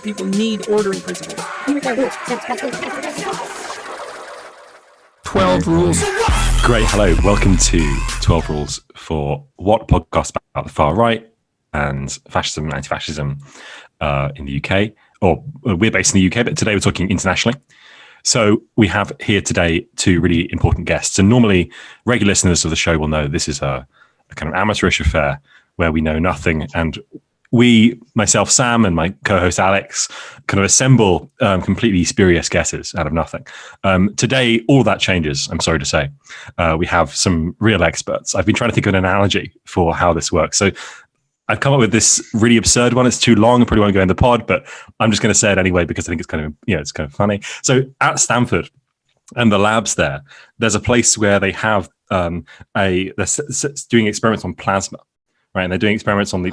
People need ordering principles. 12 rules. Great. Hello. Welcome to 12 Rules for What podcast about the far right and fascism and anti-fascism in the UK. Or we're based in the UK, but today we're talking internationally. So we have here today two really important guests. And normally regular listeners of the show will know this is a kind of amateurish affair where we know nothing. And we, myself, Sam, and my co-host Alex, kind of assemble completely spurious guesses out of nothing. Today, all that changes, I'm sorry to say. We have some real experts. I've been trying to think of an analogy for how this works. So I've come up with this really absurd one. It's too long. I probably won't go in the pod, but I'm just going to say it anyway because I think it's kind of, it's kind of funny. So at Stanford and the labs there's a place where they have they're doing experiments on plasma. Right, and they're doing experiments on the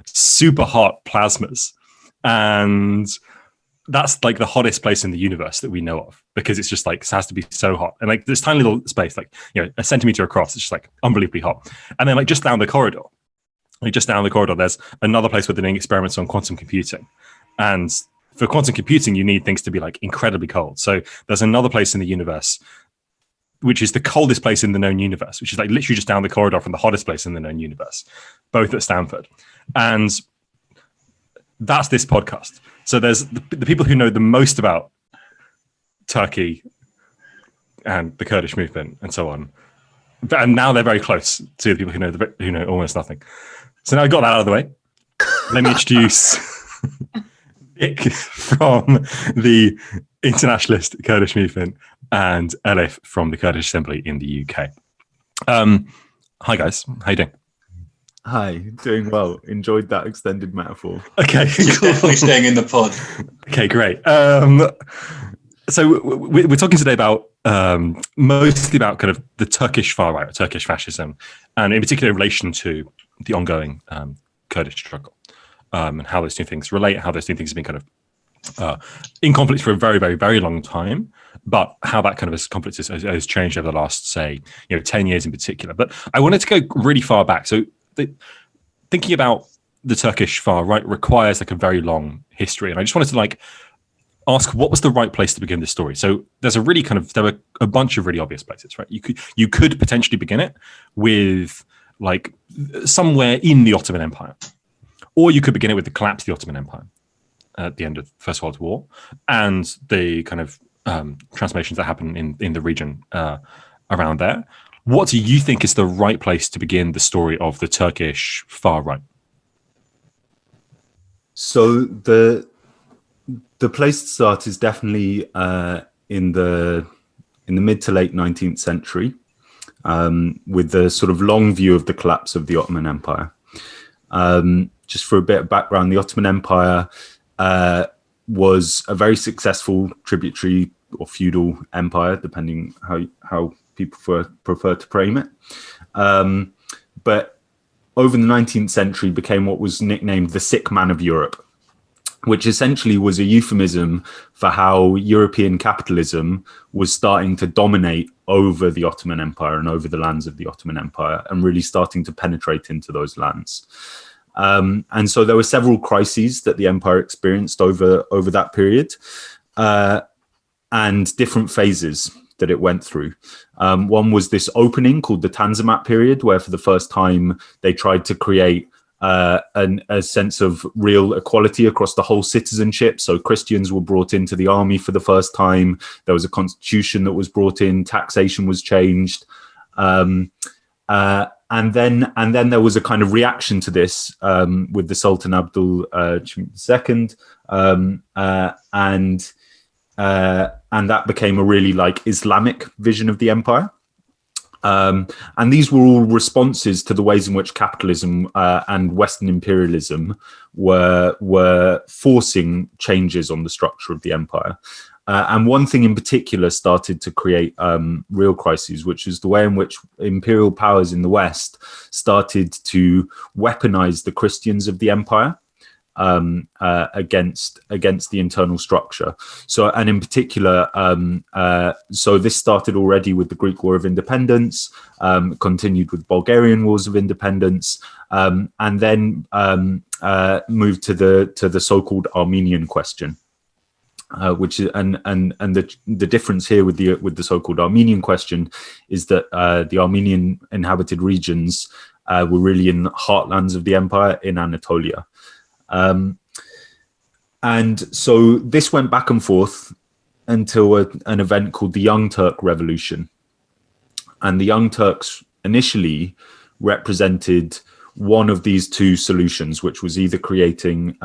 super hot plasmas, and that's like the hottest place in the universe that we know of because it's just like it has to be so hot, and like this tiny little space, like a centimeter across, it's just like unbelievably hot. And then like just down the corridor, there's another place where they're doing experiments on quantum computing, and for quantum computing, you need things to be like incredibly cold. So there's another place in the universe which is the coldest place in the known universe, which is like literally just down the corridor from the hottest place in the known universe, both at Stanford. And that's this podcast. So there's the people who know the most about Turkey and the Kurdish movement and so on. And now they're very close to the people who know almost nothing. So now I got that out of the way. Let me introduce Nick from the internationalist Kurdish movement and Elif from the Kurdish Assembly in the UK. Hi guys, how you doing? Hi, doing well. Enjoyed that extended metaphor. Okay, you're definitely staying in the pod. Okay, great. So we're talking today about mostly about kind of the Turkish far right, or Turkish fascism, and in particular in relation to the ongoing Kurdish struggle, and how those two things relate, and how those two things have been kind of in conflict for a very, very, very long time, but how that kind of conflict has changed over the last, say, 10 years in particular. But I wanted to go really far back. So thinking about the Turkish far right requires like a very long history. And I just wanted to like ask, what was the right place to begin this story? So there were a bunch of really obvious places, right? You could potentially begin it with like somewhere in the Ottoman Empire, or you could begin it with the collapse of the Ottoman Empire at the end of the First World War, and the kind of transformations that happen in the region around there. What do you think is the right place to begin the story of the Turkish far right? So the place to start is definitely in the mid to late 19th century, with the sort of long view of the collapse of the Ottoman Empire. Just for a bit of background, the Ottoman Empire was a very successful tributary or feudal empire, depending how people prefer to frame it. But over the 19th century became what was nicknamed the sick man of Europe, which essentially was a euphemism for how European capitalism was starting to dominate over the Ottoman Empire and over the lands of the Ottoman Empire, and really starting to penetrate into those lands. And so there were several crises that the empire experienced over that period, and different phases that it went through. One was this opening called the Tanzimat period, where for the first time they tried to create a sense of real equality across the whole citizenship. So Christians were brought into the army for the first time. There was a constitution that was brought in. Taxation was changed. And then there was a kind of reaction to this with the Sultan Abdul II, and that became a really like Islamic vision of the empire. And these were all responses to the ways in which capitalism and Western imperialism were forcing changes on the structure of the empire. And one thing in particular started to create real crises, which is the way in which imperial powers in the West started to weaponize the Christians of the empire. against the internal structure. So, and in particular, so this started already with the Greek War of Independence, continued with Bulgarian Wars of Independence, and then moved to the so-called Armenian question. Which is and the difference here with the so-called Armenian question is that the Armenian inhabited regions were really in the heartlands of the empire in Anatolia, and so this went back and forth until an event called the Young Turk Revolution, and the Young Turks initially represented one of these two solutions, which was either creating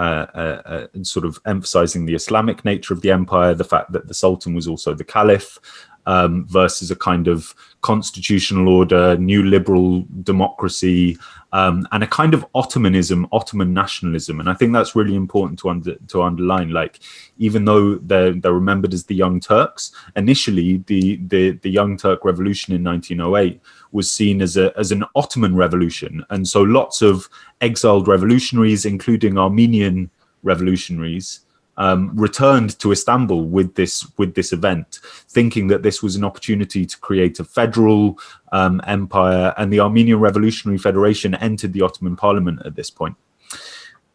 sort of emphasizing the Islamic nature of the empire, the fact that the Sultan was also the Caliph, versus a kind of constitutional order, new liberal democracy, and a kind of Ottomanism, Ottoman nationalism. And I think that's really important to underline. Like, even though they're remembered as the Young Turks, initially the Young Turk Revolution in 1908 was seen as an Ottoman revolution, and so lots of exiled revolutionaries, including Armenian revolutionaries, returned to Istanbul with this event, thinking that this was an opportunity to create a federal empire, and the Armenian Revolutionary Federation entered the Ottoman Parliament at this point.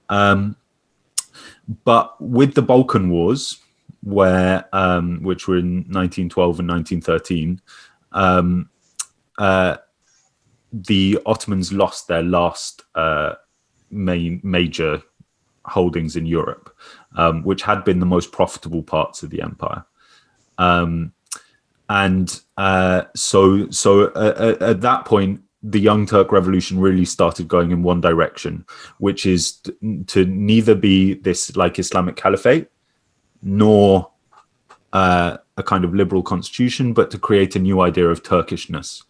But with the Balkan Wars, which were in 1912 and 1913, the Ottomans lost their last major holdings in Europe, which had been the most profitable parts of the empire. So at that point, the Young Turk Revolution really started going in one direction, which is to neither be this like Islamic caliphate, nor a kind of liberal constitution, but to create a new idea of Turkishness,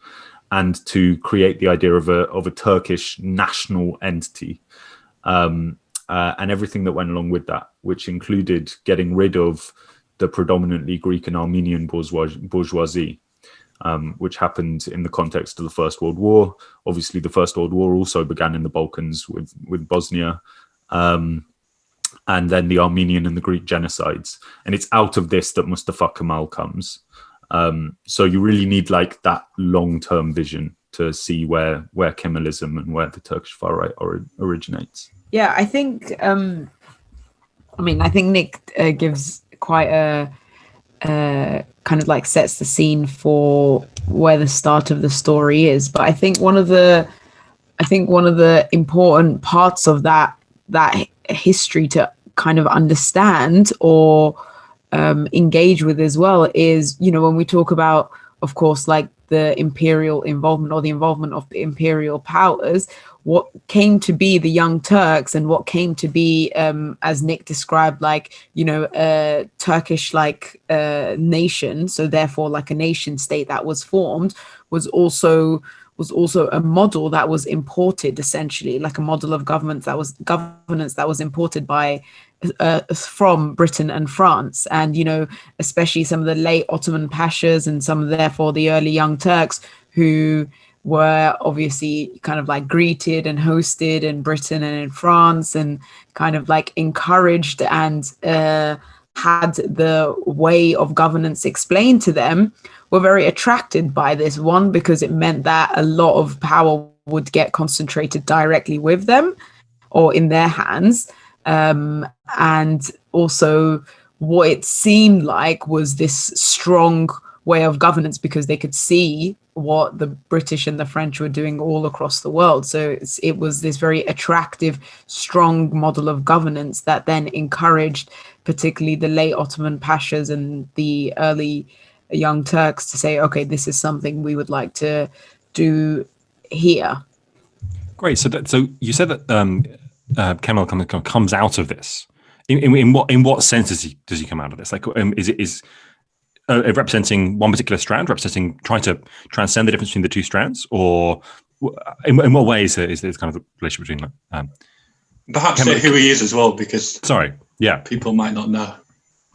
and to create the idea of a Turkish national entity, and everything that went along with that, which included getting rid of the predominantly Greek and Armenian bourgeoisie, which happened in the context of the First World War. Obviously, the First World War also began in the Balkans with Bosnia, and then the Armenian and the Greek genocides. And it's out of this that Mustafa Kemal comes. So you really need like that long-term vision to see where Kemalism and where the Turkish far right originates. Yeah, I think I think Nick gives quite a kind of like sets the scene for where the start of the story is. But I think one of the important parts of that history to kind of understand or engage with as well is, you know, when we talk about, of course, like the imperial involvement or the involvement of the imperial powers, what came to be the Young Turks and what came to be, as Nick described, like, you know, a Turkish like nation, so therefore like a nation state that was formed, was also a model that was imported, essentially, like a model of governance that was imported by from Britain and France. And, you know, especially some of the late Ottoman pashas and some of therefore the early Young Turks who were obviously kind of like greeted and hosted in Britain and in France and kind of like encouraged and had the way of governance explained to them, were very attracted by this one, because it meant that a lot of power would get concentrated directly with them or in their hands. And also what it seemed like was this strong way of governance, because they could see what the British and the French were doing all across the world. So it was this very attractive, strong model of governance that then encouraged particularly the late Ottoman pashas and the early Young Turks to say, okay, this is something we would like to do here. Great. So you said that Kemal comes out of this. In what sense does he come out of this? Like, is representing one particular strand, trying to transcend the difference between the two strands, or in what ways is kind of the relationship between perhaps say who he is as well, because people might not know.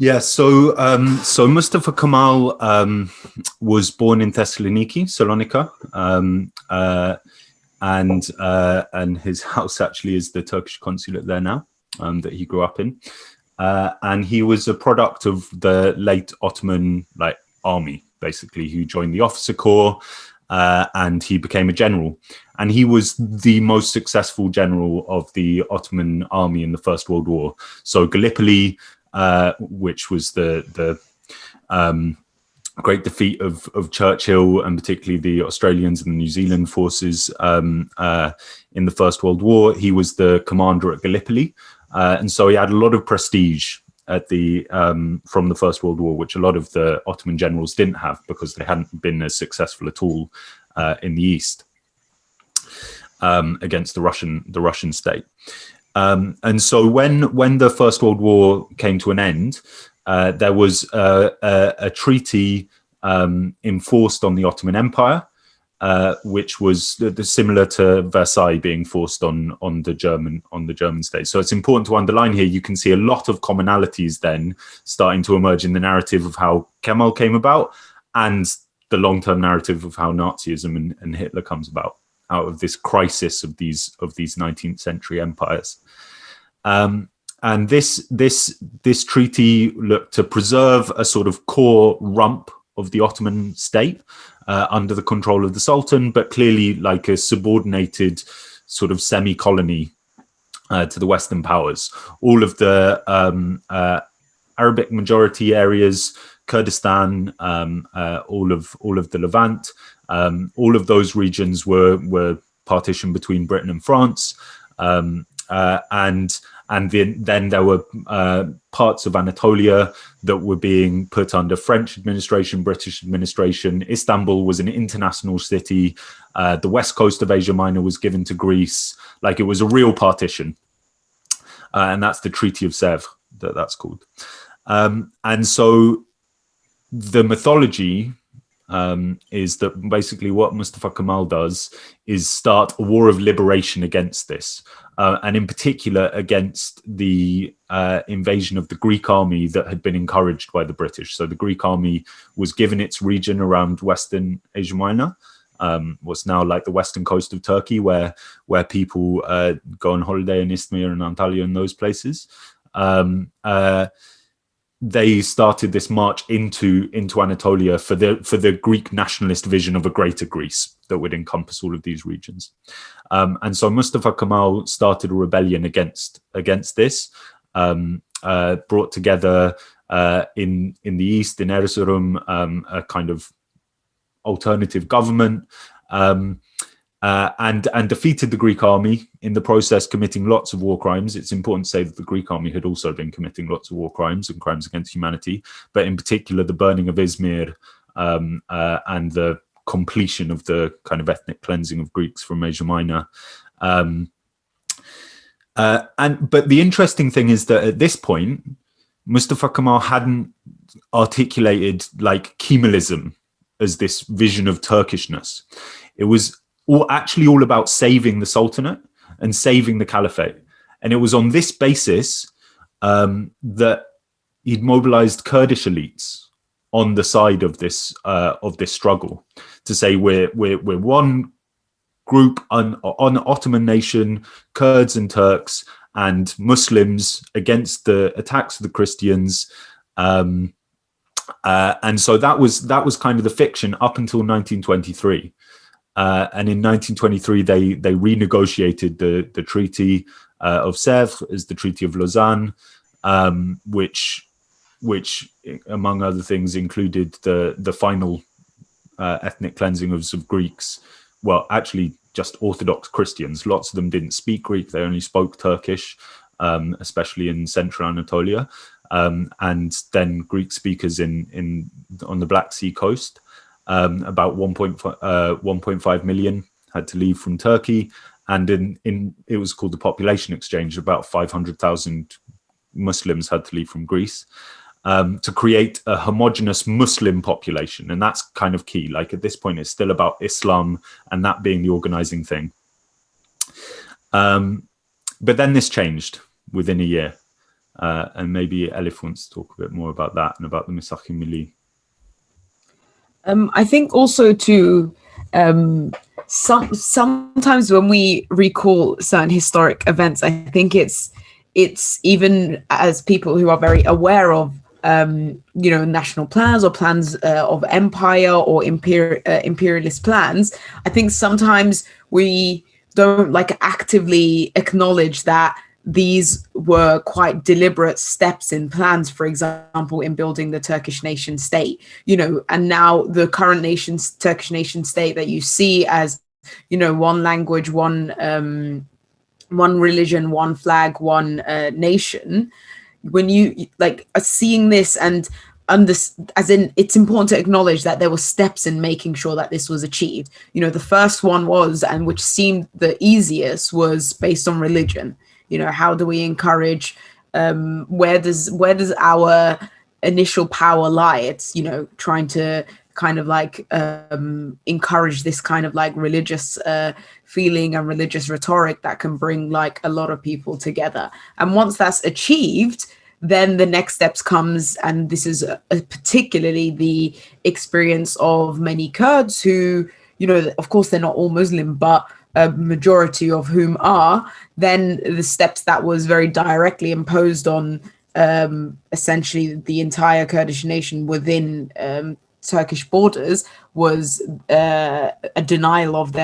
Yeah, so Mustafa Kemal was born in Thessaloniki, Salonika, and his house actually is the Turkish consulate there now. that he grew up in. And he was a product of the late Ottoman army, basically, who joined the officer corps, and he became a general. And he was the most successful general of the Ottoman army in the First World War. So Gallipoli, which was the great defeat of Churchill, and particularly the Australians and the New Zealand forces in the First World War, he was the commander at Gallipoli. And so he had a lot of prestige at from the First World War, which a lot of the Ottoman generals didn't have, because they hadn't been as successful at all in the East against the Russian state. And so when the First World War came to an end, there was a treaty enforced on the Ottoman Empire, which was similar to Versailles being forced on the German state. So it's important to underline here, you can see a lot of commonalities then starting to emerge in the narrative of how Kemal came about, and the long-term narrative of how Nazism and Hitler comes about out of this crisis of these 19th century empires. And this treaty looked to preserve a sort of core rump of the Ottoman state under the control of the Sultan, but clearly like a subordinated sort of semi-colony to the Western powers. All of the Arabic majority areas, Kurdistan, all of the Levant, all of those regions were partitioned between Britain and France, and then there were parts of Anatolia that were being put under French administration, British administration. Istanbul was an international city. The west coast of Asia Minor was given to Greece. Like, it was a real partition. And that's the Treaty of Sèvres, that's called. And so the mythology is that basically what Mustafa Kemal does is start a war of liberation against this. And in particular against the invasion of the Greek army that had been encouraged by the British. So the Greek army was given its region around Western Asia Minor, what's now like the western coast of Turkey, where people go on holiday in Izmir and Antalya and those places. They started this march into Anatolia for the Greek nationalist vision of a greater Greece that would encompass all of these regions. And so Mustafa Kemal started a rebellion against this, brought together in the east, in Erzurum, a kind of alternative government, and defeated the Greek army, in the process committing lots of war crimes. It's important to say that the Greek army had also been committing lots of war crimes and crimes against humanity, but in particular the burning of Izmir and the completion of the kind of ethnic cleansing of Greeks from Asia Minor. But the interesting thing is that at this point, Mustafa Kemal hadn't articulated like Kemalism as this vision of Turkishness. It was actually all about saving the Sultanate and saving the Caliphate. And it was on this basis that he'd mobilized Kurdish elites on the side of this struggle to say we're one group on Ottoman nation, Kurds and Turks and Muslims against the attacks of the Christians. And so that was kind of the fiction up until 1923. And in 1923, they renegotiated the Treaty of Sèvres as the Treaty of Lausanne, which among other things included the final ethnic cleansing of Greeks. Well, actually, just Orthodox Christians. Lots of them didn't speak Greek; they only spoke Turkish, especially in Central Anatolia, and then Greek speakers on the Black Sea coast. About 1.5 million had to leave from Turkey, and it was called the population exchange. About 500,000 Muslims had to leave from Greece to create a homogenous Muslim population, and that's kind of key. Like at this point, it's still about Islam and that being the organizing thing. But then this changed within a year, and maybe Elif wants to talk a bit more about that and about the Misakhi Milli. I think also too, sometimes when we recall certain historic events, I think it's it's even as people who are very aware of national plans or plans of empire or imperialist plans, I think sometimes we don't like actively acknowledge that these were quite deliberate steps in plans, for example, in building the Turkish nation state, and now the current Turkish nation state that you see as, one language, one religion, one flag, one nation. When you are seeing this and it's important to acknowledge that there were steps in making sure that this was achieved. The first one was, and which seemed the easiest, was based on religion. How do we encourage, where does our initial power lie? It's, trying to kind of encourage this kind of religious feeling and religious rhetoric that can bring a lot of people together. And once that's achieved, then the next steps comes, and this is particularly the experience of many Kurds who, of course they're not all Muslim, but a majority of whom are, then the steps that was very directly imposed on essentially the entire Kurdish nation within Turkish borders was a denial of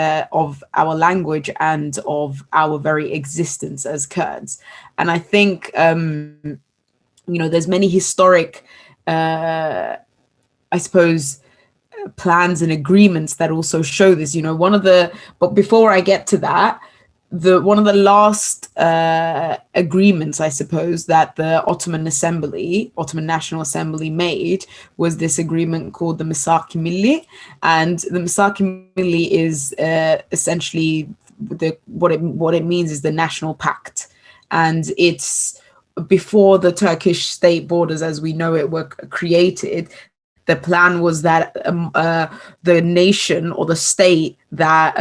our language and of our very existence as Kurds. And I think there's many historic I suppose plans and agreements that also show this. But before I get to that, one of the last agreements, I suppose, that the Ottoman National Assembly made was this agreement called the Misak-i Milli. And the Misak-i Milli is essentially what it means is the National Pact. And it's before the Turkish state borders as we know it were created. The plan was that the nation or the state that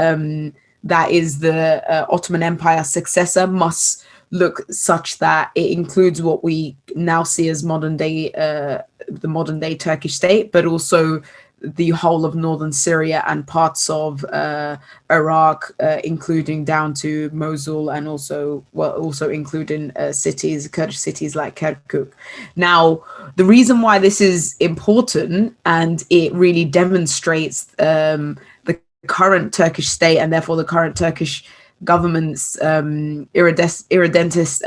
is the Ottoman Empire successor must look such that it includes what we now see as the modern day Turkish state, but also the whole of Northern Syria and parts of Iraq, including down to Mosul, and also including Kurdish cities like Kirkuk. Now, the reason why this is important, and it really demonstrates the current Turkish state and therefore the current Turkish government's irredentist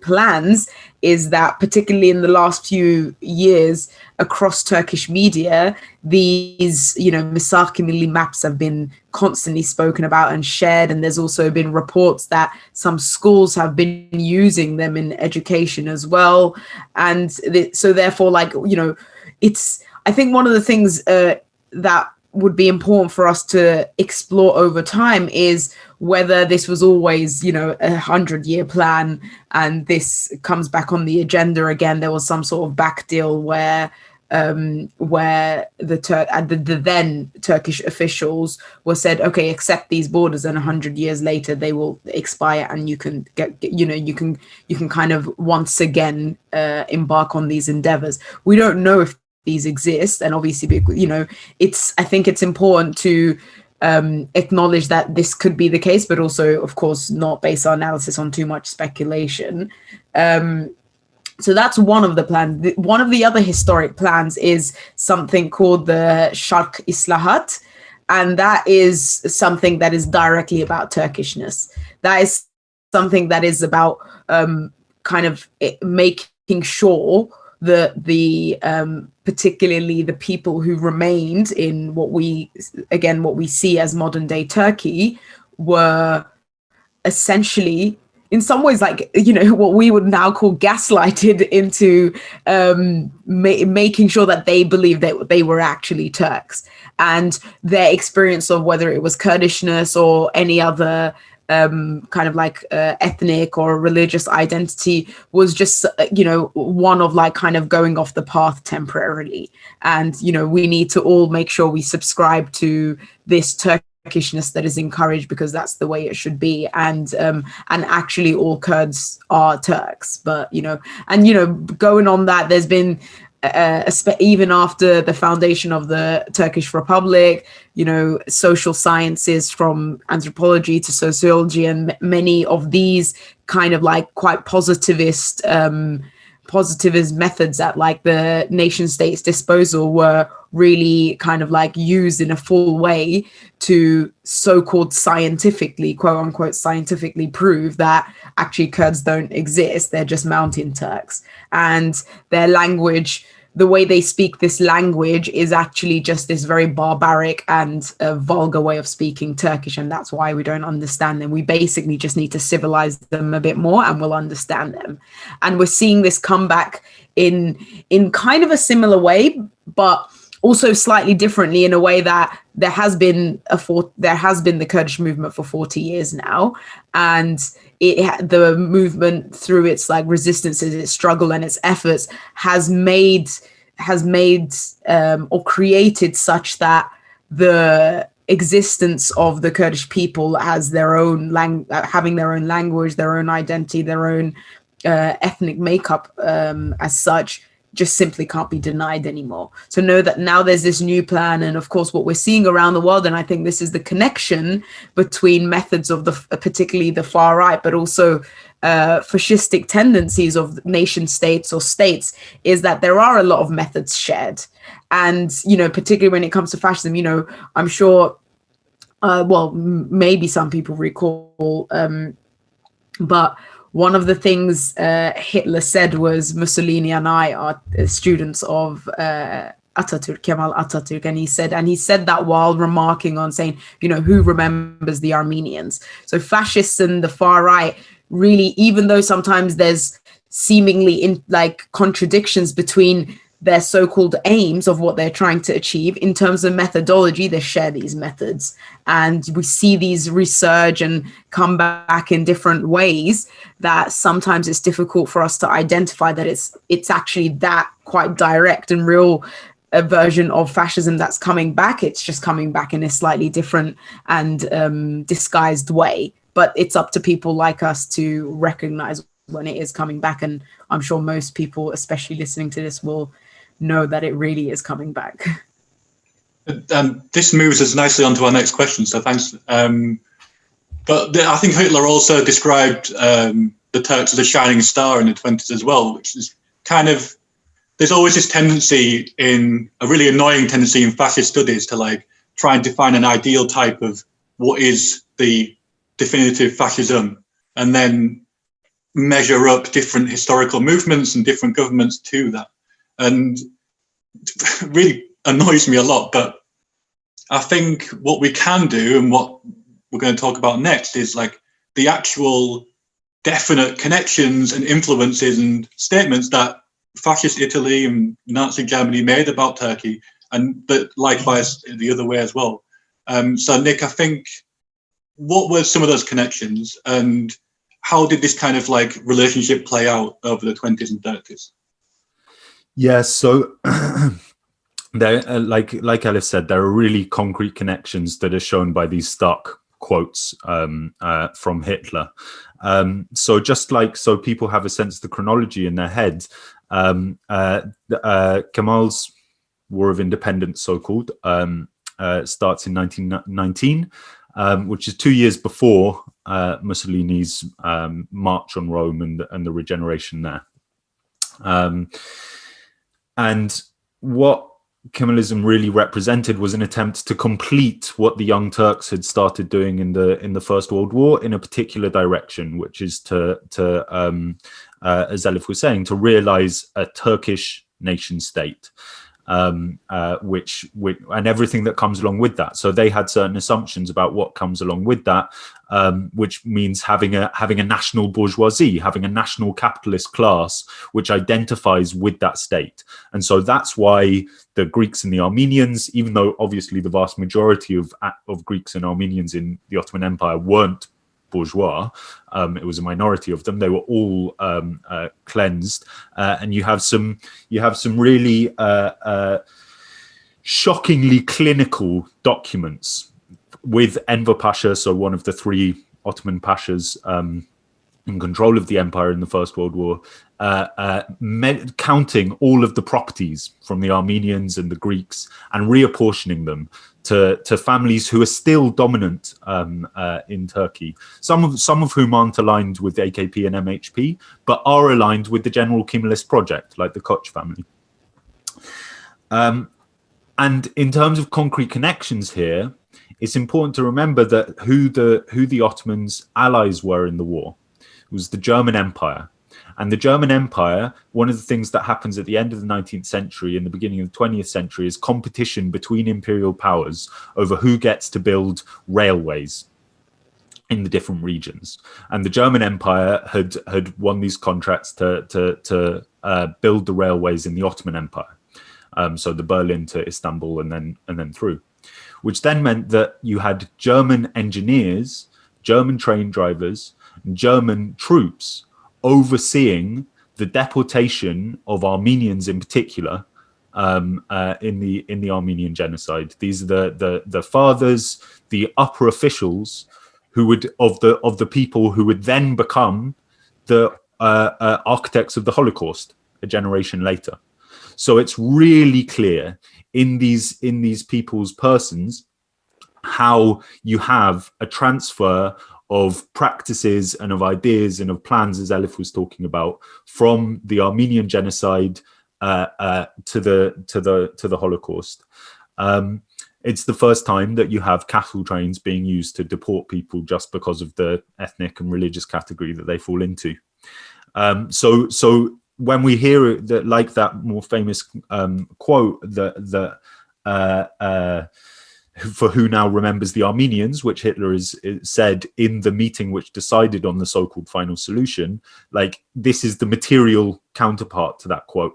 plans, is that particularly in the last few years across Turkish media, these Misak-i Milli maps have been constantly spoken about and shared, and there's also been reports that some schools have been using them in education as well. And so therefore it's, I think one of the things that would be important for us to explore over time is whether this was always, 100-year plan, and this comes back on the agenda again. There was some sort of back deal where the then Turkish officials were said, okay, accept these borders, and 100 years later they will expire, and you can kind of once again embark on these endeavors. We don't know if these exist, and obviously, I think it's important to acknowledge that this could be the case, but also, of course, not base our analysis on too much speculation. So that's one of the plans. One of the other historic plans is something called the Sharq Islahat, and that is something that is directly about Turkishness. That is something that is about kind of making sure that the particularly the people who remained in what we see as modern day Turkey were essentially, in some ways, what we would now call gaslighted into making sure that they believed that they were actually Turks, and their experience of whether it was Kurdishness or any other ethnic or religious identity was just one of kind of going off the path temporarily. And we need to all make sure we subscribe to this Turkishness that is encouraged, because that's the way it should be. And actually all Kurds are Turks. But going on that, there's been even after the foundation of the Turkish Republic, social sciences from anthropology to sociology, and many of these kind of like quite positivist methods at like the nation state's disposal were really kind of like used in a full way to so-called scientifically, quote unquote, scientifically prove that actually Kurds don't exist. They're just mountain Turks. And their language, the way they speak this language is actually just this very barbaric and vulgar way of speaking Turkish. And that's why we don't understand them. We basically just need to civilize them a bit more and we'll understand them. And we're seeing this comeback in kind of a similar way, but also slightly differently, in a way that there has been the Kurdish movement for 40 years now, and the movement, through its like resistances, its struggle and its efforts, has made or created such that the existence of the Kurdish people as their own having their own language, their own identity, their own ethnic makeup as such, just simply can't be denied anymore. So know that now there's this new plan, and of course what we're seeing around the world, and I think this is the connection between methods of particularly the far right, but also fascistic tendencies of nation states or states, is that there are a lot of methods shared. And particularly when it comes to fascism, I'm sure maybe some people recall, but one of the things Hitler said was, Mussolini and I are students of Atatürk, Kemal Atatürk, and he said that while remarking on saying, who remembers the Armenians? So fascists and the far right really, even though sometimes there's seemingly contradictions between their so-called aims of what they're trying to achieve, in terms of methodology, they share these methods. And we see these resurge and come back in different ways that sometimes it's difficult for us to identify that it's actually that quite direct and real a version of fascism that's coming back. It's just coming back in a slightly different and disguised way. But it's up to people like us to recognize when it is coming back. And I'm sure most people, especially listening to this, will know that it really is coming back. This moves us nicely on to our next question, so thanks. But I think Hitler also described the Turks as a shining star in the 20s as well, which is kind of, there's always this tendency, a really annoying tendency in fascist studies, to try and define an ideal type of what is the definitive fascism, and then measure up different historical movements and different governments to that. And really annoys me a lot, but I think what we can do, and what we're going to talk about next, is the actual definite connections and influences and statements that fascist Italy and Nazi Germany made about Turkey, but likewise the other way as well. So Nick, I think, what were some of those connections, and how did this kind of relationship play out over the 20s and 30s? Yeah, so there, like Elif said, there are really concrete connections that are shown by these stark quotes from Hitler. So just so people have a sense of the chronology in their heads, Kemal's War of Independence, so-called, starts in 1919, which is 2 years before Mussolini's march on Rome and the regeneration there. And what Kemalism really represented was an attempt to complete what the Young Turks had started doing in the First World War in a particular direction, which is to as Elif was saying, to realize a Turkish nation state, which and everything that comes along with that. So they had certain assumptions about what comes along with that, which means having a national bourgeoisie, having a national capitalist class, which identifies with that state. And so that's why the Greeks and the Armenians, even though obviously the vast majority of Greeks and Armenians in the Ottoman Empire weren't bourgeois, it was a minority of them. They were all cleansed, and you have some really shockingly clinical documents with Enver Pasha, so one of the three Ottoman pashas in control of the empire in the First World War, counting all of the properties from the Armenians and the Greeks and reapportioning them to families who are still dominant in Turkey. Some of whom aren't aligned with AKP and MHP, but are aligned with the general Kemalist project, like the Koch family. And in terms of concrete connections here, it's important to remember that who the Ottomans' allies were in the war. It was the German Empire. And the German Empire, one of the things that happens at the end of the 19th century and the beginning of the 20th century is competition between imperial powers over who gets to build railways in the different regions. And the German Empire had won these contracts to build the railways in the Ottoman Empire. So the Berlin to Istanbul and then through, which then meant that you had German engineers, German train drivers, German troops overseeing the deportation of Armenians in particular in the Armenian genocide. These are the fathers, the upper officials who would of the people who would then become the architects of the Holocaust a generation later. So it's really clear in these people's persons how you have a transfer of practices and of ideas and of plans, as Elif was talking about, from the Armenian genocide to the Holocaust. It's the first time that you have cattle trains being used to deport people just because of the ethnic and religious category that they fall into. So when we hear that, like that more famous quote that for who now remembers the Armenians, which Hitler is said in the meeting which decided on the so-called final solution, like this is the material counterpart to that quote.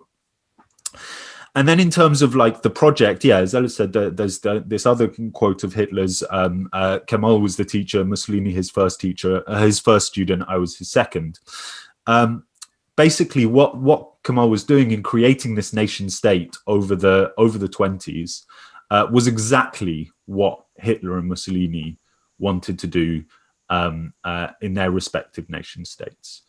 And then in terms of like the project, yeah, as Elif said, there's this other quote of Hitler's, Kemal was the teacher, Mussolini his first teacher, his first student, I was his second. Basically what Kemal was doing in creating this nation state over the 20s was exactly what Hitler and Mussolini wanted to do in their respective nation states,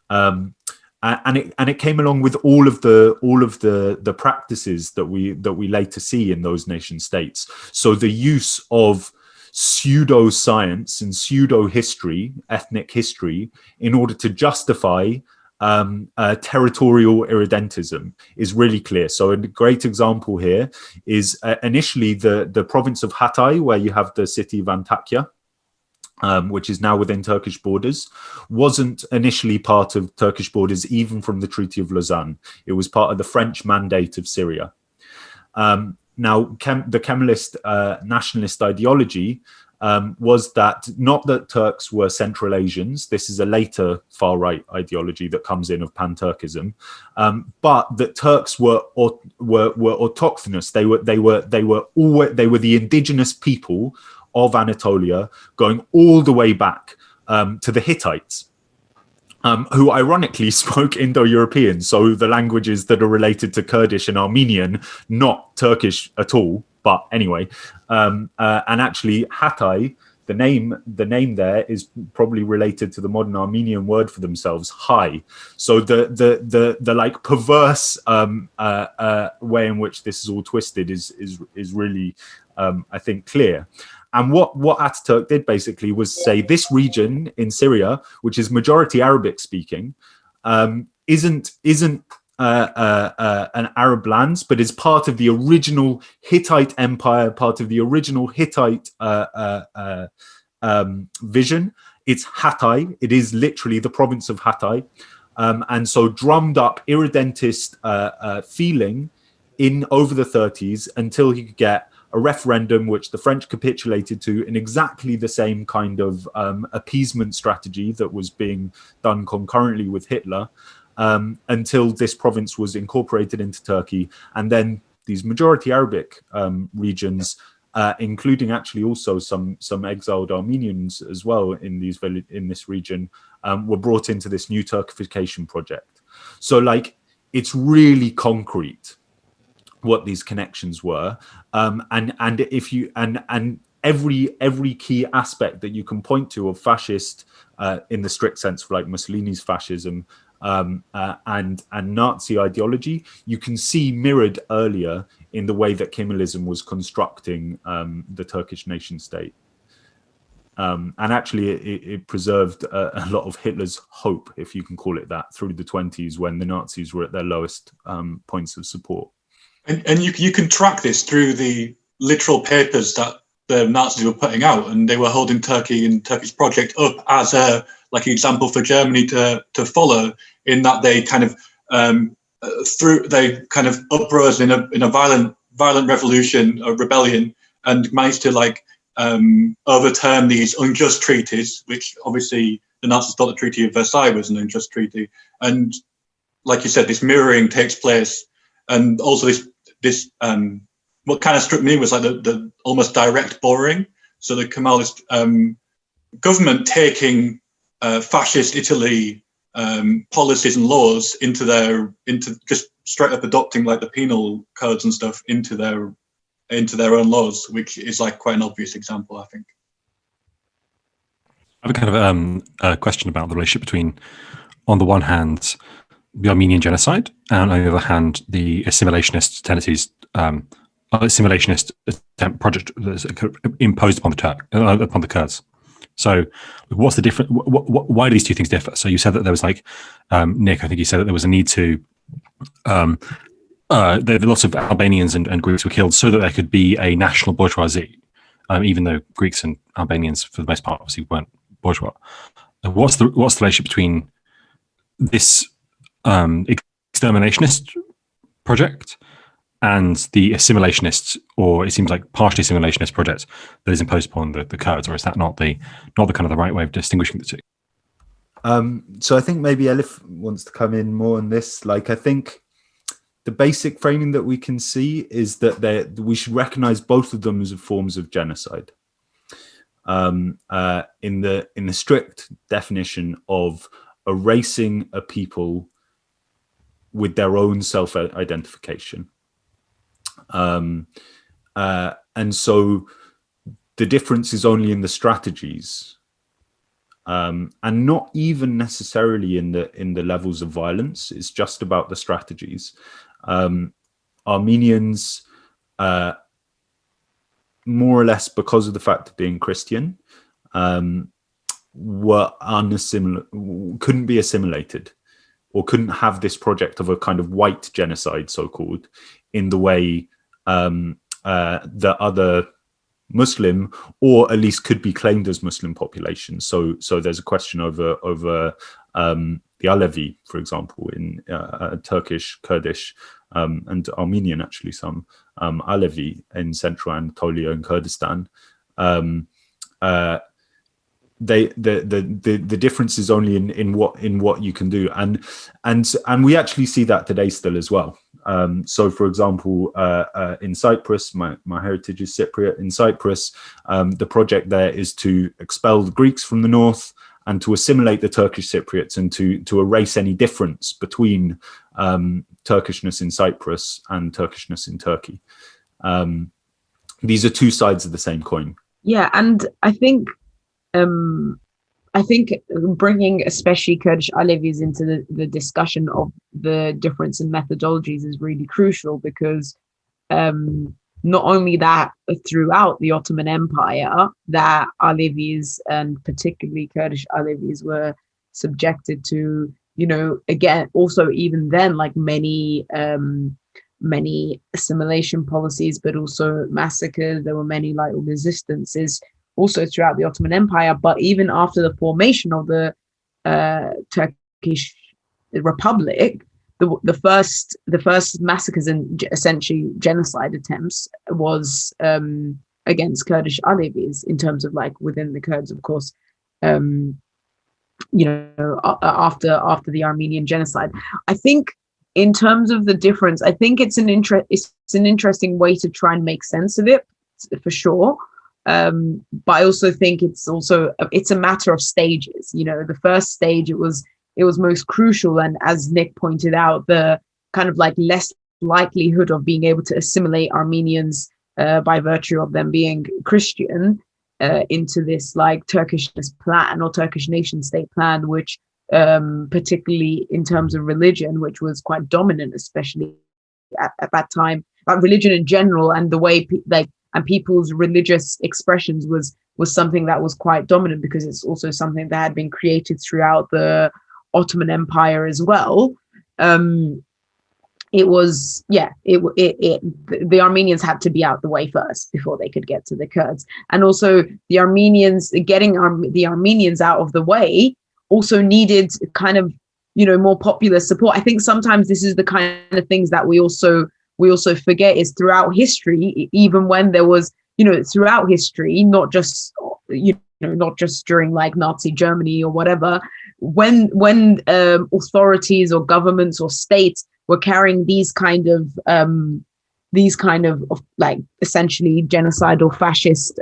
and it came along with all of the practices that we later see in those nation states. So the use of pseudo-science and pseudo-history, ethnic history, in order to justify territorial irredentism is really clear. So a great example here is initially the province of Hatay, where you have the city of Antakya, which is now within Turkish borders, wasn't initially part of Turkish borders even from the Treaty of Lausanne. It was part of the French mandate of Syria. Now, the Kemalist nationalist ideology was that not that Turks were Central Asians. This is a later far-right ideology that comes in of pan-Turkism, but that Turks were autochthonous. They were the indigenous people of Anatolia, going all the way back to the Hittites, who ironically spoke Indo-European, so the languages that are related to Kurdish and Armenian, not Turkish at all. But anyway, and actually Hatay, the name there is probably related to the modern Armenian word for themselves, Hai. So the like perverse way in which this is all twisted is really I think clear. And what Ataturk did basically was say this region in Syria, which is majority Arabic speaking, isn't an Arab lands, but is part of the original Hittite empire, part of the original Hittite vision. It's Hatay. It is literally the province of Hatay. And so drummed up irredentist feeling in over the 30s until he could get a referendum which the French capitulated to in exactly the same kind of appeasement strategy that was being done concurrently with Hitler, until this province was incorporated into Turkey. And then these majority Arabic regions, including actually also some exiled Armenians as well in this region, were brought into this new Turkification project. So like it's really concrete what these connections were, and if you and every key aspect that you can point to of fascist in the strict sense of like Mussolini's fascism and Nazi ideology, you can see mirrored earlier in the way that Kemalism was constructing the Turkish nation state. And actually, it preserved a lot of Hitler's hope, if you can call it that, through the 1920s when the Nazis were at their lowest points of support. And you can track this through the literal papers that the Nazis were putting out, and they were holding Turkey and Turkish project up as a like an example for Germany to follow, in that they kind of uprose in a violent revolution or rebellion, and managed to overturn these unjust treaties, which obviously the Nazis thought the Treaty of Versailles was an unjust treaty. And like you said, this mirroring takes place, and also this what kind of struck me was like the almost direct borrowing. So the Kemalist government taking fascist Italy policies and laws into just straight up adopting like the penal codes and stuff into their own laws, which is like quite an obvious example, I think. I have a kind of a question about the relationship between, on the one hand, the Armenian genocide, and on the other hand, the assimilationist tendencies, assimilationist project imposed upon the Kurds. So, what's the difference? Why do these two things differ? So, you said that there was Nick, I think you said that there was a need to. Lots of Albanians and Greeks were killed so that there could be a national bourgeoisie, even though Greeks and Albanians, for the most part, obviously weren't bourgeois. What's the relationship between this exterminationist project and the assimilationist, or it seems like partially assimilationist project that is imposed upon the Kurds, or is that not the kind of the right way of distinguishing the two? So I think maybe Elif wants to come in more on this. Like, I think the basic framing that we can see is that we should recognize both of them as forms of genocide. In the strict definition of erasing a people with their own self-identification. And so the difference is only in the strategies, and not even necessarily in the levels of violence. It's just about the strategies. Armenians, more or less because of the fact of being Christian, were couldn't be assimilated, or couldn't have this project of a kind of white genocide, so-called, in the way the other Muslim, or at least could be claimed as Muslim population. So there's a question over the Alevi, for example, in Turkish, Kurdish, and Armenian, actually, some Alevi in central Anatolia and Kurdistan. The difference is only in what you can do, and we actually see that today still as well. So, for example, in Cyprus, my heritage is Cypriot. In Cyprus, the project there is to expel the Greeks from the north and to assimilate the Turkish Cypriots, and to erase any difference between Turkishness in Cyprus and Turkishness in Turkey. These are two sides of the same coin. Yeah, and I think bringing especially Kurdish Alevis into the discussion of the difference in methodologies is really crucial, because not only that, throughout the Ottoman Empire, that Alevis, and particularly Kurdish Alevis, were subjected to, again, also even then, like many assimilation policies, but also massacres. There were many like resistances also throughout the Ottoman Empire. But even after the formation of the Turkish Republic, the first massacres and essentially genocide attempts was against Kurdish Alevis, in terms of like within the Kurds, of course. After the Armenian genocide, I think in terms of the difference, I think it's an interesting way to try and make sense of it, for sure. But I also think it's a matter of stages. The first stage, it was most crucial, and as Nick pointed out, the kind of like less likelihood of being able to assimilate Armenians by virtue of them being Christian into this like Turkishness plan or Turkish nation state plan, which particularly in terms of religion, which was quite dominant, especially at that time. But religion in general, and the way and people's religious expressions was something that was quite dominant, because it's also something that had been created throughout the Ottoman Empire as well. It was, the Armenians had to be out the way first before they could get to the Kurds. And also the Armenians, getting the Armenians out of the way also needed kind of, more popular support. I think sometimes this is the kind of things that we also forget, is throughout history, even when there was, throughout history, not just during like Nazi Germany or whatever, when authorities or governments or states were carrying these kind of like essentially genocidal fascist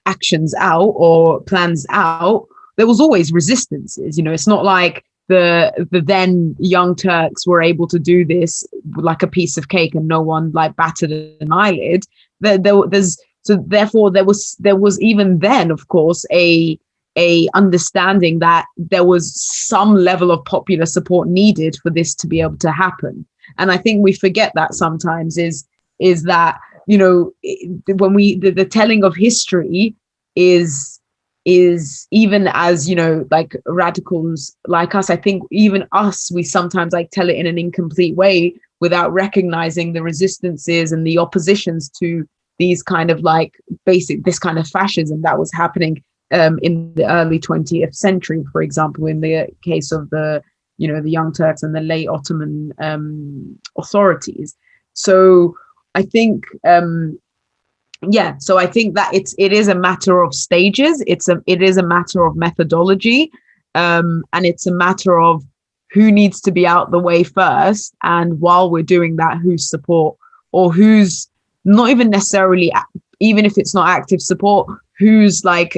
actions out or plans out, there was always resistances. It's not like the then Young Turks were able to do this like a piece of cake and no one like batted an eyelid. So therefore there was even then, of course, a understanding that there was some level of popular support needed for this to be able to happen. And I think we forget that sometimes, is that, when the telling of history is even as, like radicals like us, I think even us, we sometimes like tell it in an incomplete way without recognizing the resistances and the oppositions to these kind of like this kind of fascism that was happening in the early 20th century, for example, in the case of the Young Turks and the late Ottoman authorities. So I think, so I think that it is a matter of stages. It is a matter of methodology, and it's a matter of who needs to be out the way first, and while we're doing that, whose support, or who's not even necessarily, even if it's not active support, whose like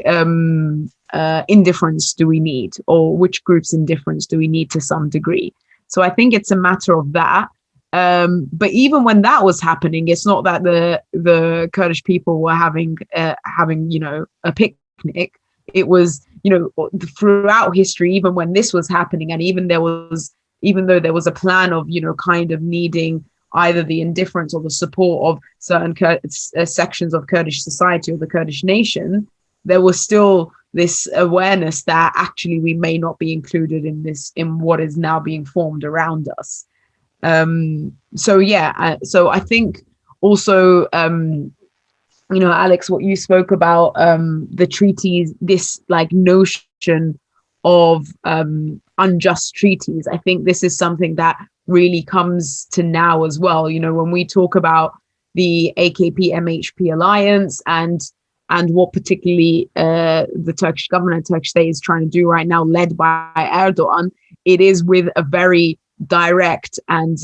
indifference do we need, or which group's indifference do we need to some degree. So I think it's a matter of that. But even when that was happening, it's not that the Kurdish people were having a picnic. It was, throughout history, even when this was happening, and even though there was a plan of, kind of needing either the indifference or the support of certain sections of Kurdish society or the Kurdish nation, there was still this awareness that actually we may not be included in what is now being formed around us. So I think also, Alex, what you spoke about, the treaties, this like notion of unjust treaties, I think this is something that really comes to now as well. When we talk about the AKP MHP alliance and what particularly the Turkish government, Turkish state is trying to do right now, led by Erdogan, it is with a very direct and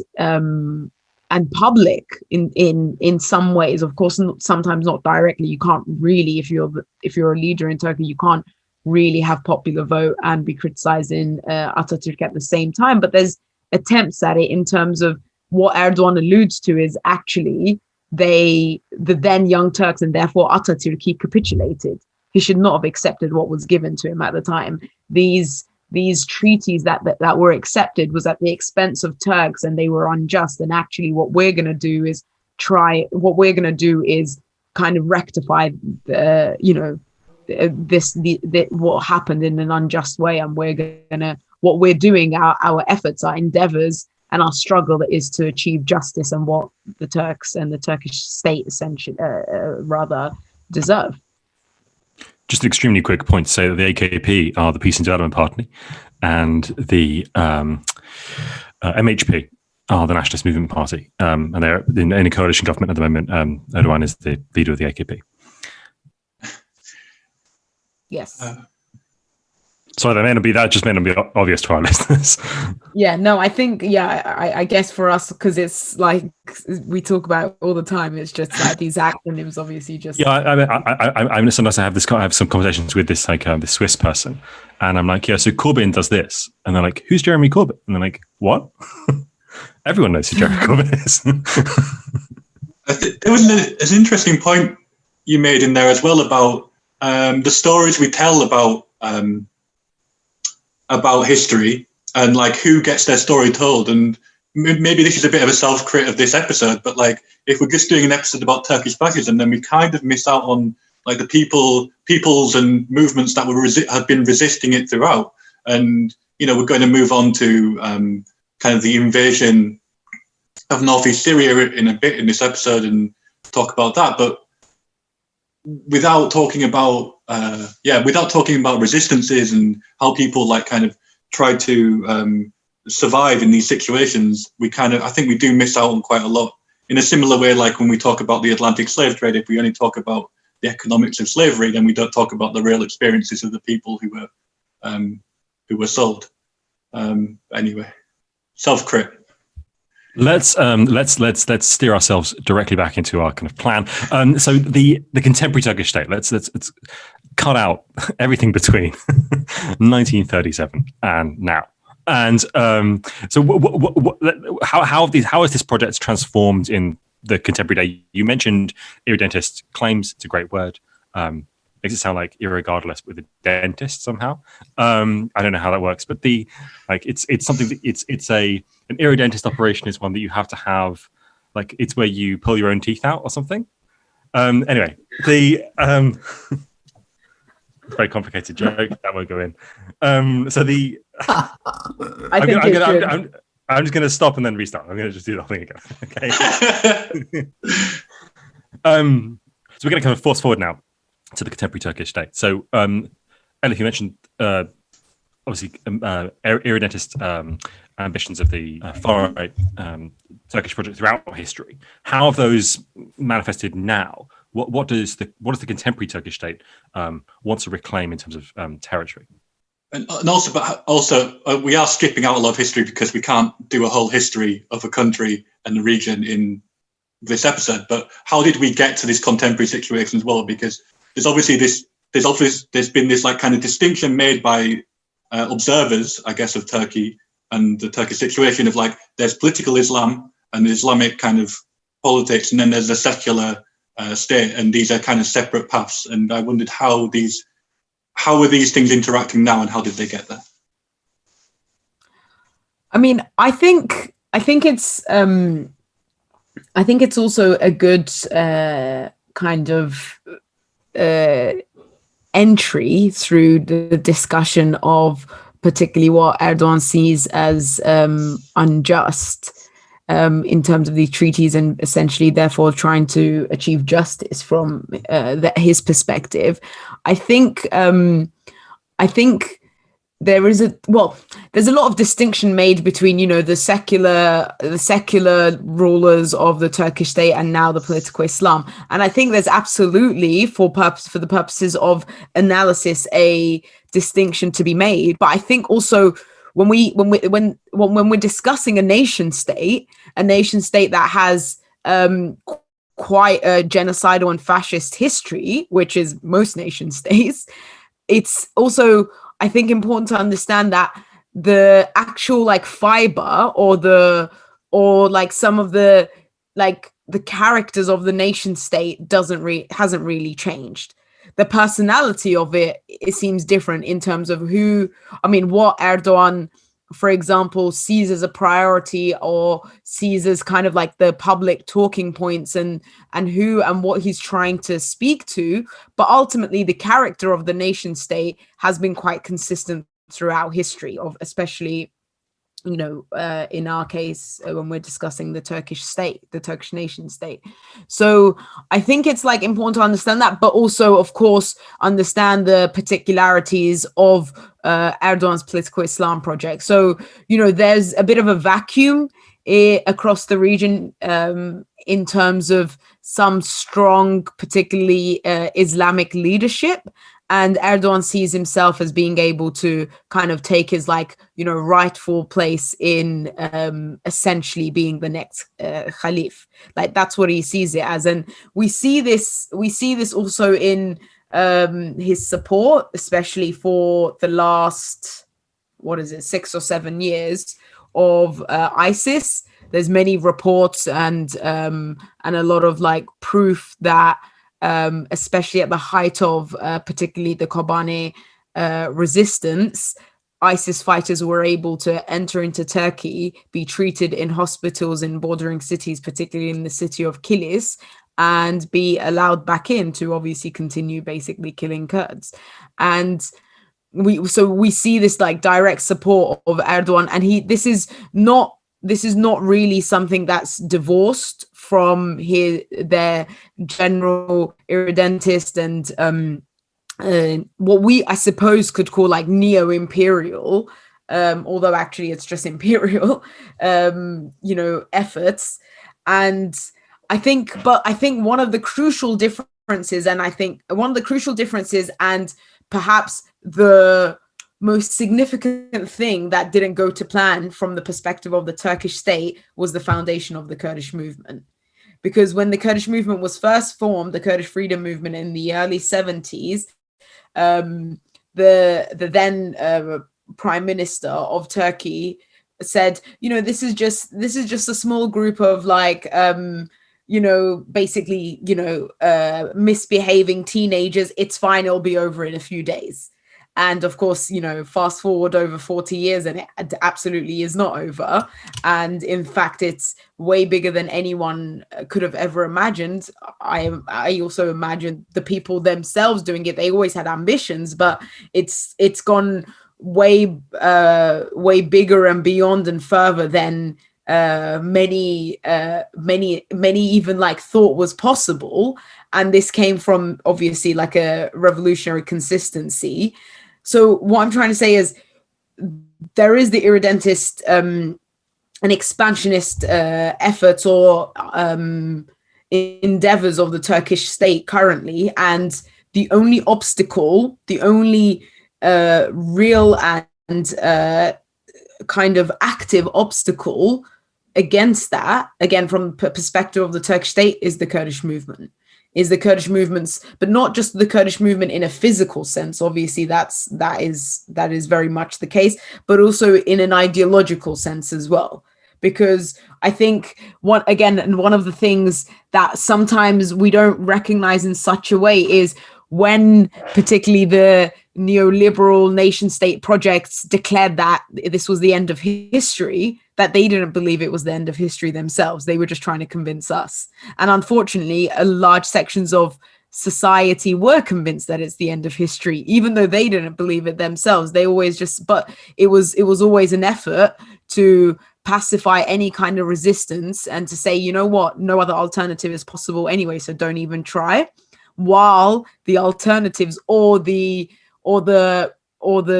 public in some ways. Of course, sometimes not directly. You can't really, if you're a leader in Turkey, you can't really have popular vote and be criticizing Atatürk at the same time. But there's attempts at it in terms of what Erdogan alludes to is actually the then Young Turks and therefore Atatürk, he capitulated. He should not have accepted what was given to him at the time. These treaties that were accepted was at the expense of Turks, and they were unjust. And actually what we're going to do is kind of rectify what happened in an unjust way. And what we're doing, our efforts, our endeavors, and our struggle is to achieve justice and what the Turks and the Turkish state essentially rather deserve. Just an extremely quick point to say that the AKP are the Peace and Development Party, and the MHP are the Nationalist Movement Party, and they're in a coalition government at the moment. Erdogan is the leader of the AKP. Yes. So that may not be obvious to our listeners. Yeah, no, I think, I guess for us, because it's like we talk about all the time, it's just like these acronyms obviously just. Yeah, I mean, sometimes I have some conversations with this this Swiss person, and I'm like, so Corbyn does this, and they're like, who's Jeremy Corbyn? And they're like, what? Everyone knows who Jeremy Corbyn is. There was an interesting point you made in there as well about the stories we tell about history and like who gets their story told. And maybe this is a bit of a self-crit of this episode, but like if we're just doing an episode about Turkish fascism, then we kind of miss out on like the peoples and movements that have been resisting it throughout. And we're going to move on to kind of the invasion of Northeast Syria in a bit in this episode and talk about that. But without talking about resistances and how people like kind of try to survive in these situations, I think we do miss out on quite a lot. In a similar way, like when we talk about the Atlantic slave trade, if we only talk about the economics of slavery, then we don't talk about the real experiences of the people who were sold. Anyway, self-crit. Let's steer ourselves directly back into our kind of plan. So the contemporary Turkish state. Let's cut out everything between 1937 and now. And so how has this project transformed in the contemporary day? You mentioned irredentist claims. It's a great word. Makes it sound like irregardless with a dentist somehow. I don't know how that works, but it's something that it's an irredentist operation is one that you have to have, like it's where you pull your own teeth out or something. Anyway, very complicated joke that won't go in. I'm just going to stop and then restart. I'm going to just do the whole thing again. Okay. So we're going to kind of force forward now to the contemporary Turkish state. So, Elif, you mentioned obviously irredentist ambitions of the far right Turkish project throughout history. How have those manifested now? What does the contemporary Turkish state want to reclaim in terms of territory? And also, we are skipping out a lot of history because we can't do a whole history of a country and the region in this episode. But how did we get to this contemporary situation as well? Because there's been this like kind of distinction made by observers, I guess, of Turkey and the Turkish situation of like there's political Islam and Islamic kind of politics, and then there's a secular state, and these are kind of separate paths. And I wondered how are these things interacting now, and how did they get there? I mean, I think it's also a good kind of entry through the discussion of particularly what Erdogan sees as unjust in terms of these treaties, and essentially therefore trying to achieve justice from his perspective. I think there's a lot of distinction made between, the secular rulers of the Turkish state and now the political Islam. And I think there's absolutely for the purposes of analysis a distinction to be made. But I think also when we're discussing a nation state that has quite a genocidal and fascist history, which is most nation states, it's also, I think, important to understand that the actual like fiber or some of the characters of the nation state hasn't really changed. The personality of it seems different in terms of what Erdogan, for example, sees as a priority or sees as kind of like the public talking points and what he's trying to speak to. But ultimately, the character of the nation state has been quite consistent throughout history, of especially, in our case, when we're discussing the Turkish state, the Turkish nation state. So I think it's like important to understand that, but also, of course, understand the particularities of Erdogan's political Islam project. So, there's a bit of a vacuum across the region in terms of some strong, particularly Islamic leadership. And Erdogan sees himself as being able to kind of take his rightful place in essentially being the next Khalif. Like that's what he sees it as. And we see this also in his support, especially for the last, 6 or 7 years of ISIS. There's many reports and a lot of proof that especially at the height of particularly the Kobane resistance, ISIS fighters were able to enter into Turkey, be treated in hospitals in bordering cities, particularly in the city of Kilis, and be allowed back in to obviously continue basically killing Kurds. And we see this like direct support of Erdogan, and this is not really something that's divorced from their general irredentist and what we, I suppose, could call like neo-imperial, although actually it's just imperial, efforts. And I think one of the crucial differences, and perhaps the most significant thing that didn't go to plan from the perspective of the Turkish state, was the foundation of the Kurdish movement. Because when the Kurdish movement was first formed, the Kurdish freedom movement in the early 70s, the then prime minister of Turkey said, this is just a small group of like basically misbehaving teenagers. It's fine, it'll be over in a few days. And of course, fast forward over 40 years and it absolutely is not over. And in fact, it's way bigger than anyone could have ever imagined. I also imagined the people themselves doing it. They always had ambitions, but it's gone way bigger and beyond and further than many even like thought was possible. And this came from obviously like a revolutionary consistency. So what I'm trying to say is there is the irredentist and expansionist efforts or endeavors of the Turkish state currently, and the only obstacle, the only real and kind of active obstacle against that, again from the perspective of the Turkish state, is the Kurdish movement. But not just the Kurdish movement in a physical sense. Obviously, that is very much the case, but also in an ideological sense as well. Because I think one of the things that sometimes we don't recognize in such a way is when particularly the neoliberal nation state projects declared that this was the end of history, that they didn't believe it was the end of history themselves. They were just trying to convince us. And unfortunately, large sections of society were convinced that it's the end of history, even though they didn't believe it themselves. They always but it was always an effort to pacify any kind of resistance and to say, you know what, no other alternative is possible anyway, so don't even try. While the alternatives or the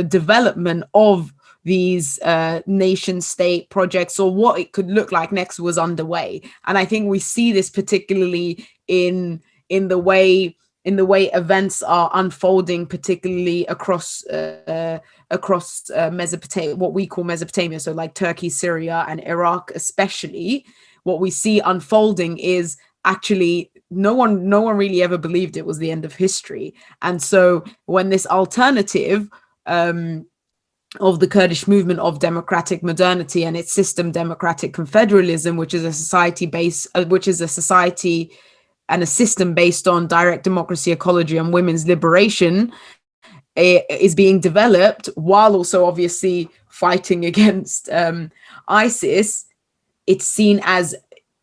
development of these nation state projects or what it could look like next was underway. And I think we see this particularly in the way events are unfolding, particularly across Mesopotamia, what we call Mesopotamia, so like Turkey, Syria, and Iraq especially. What we see unfolding is actually no one really ever believed it was the end of history. And so when this alternative of the Kurdish movement of democratic modernity and its system democratic confederalism, which is a society and a system based on direct democracy, ecology, and women's liberation, is being developed while also obviously fighting against ISIS, it's seen as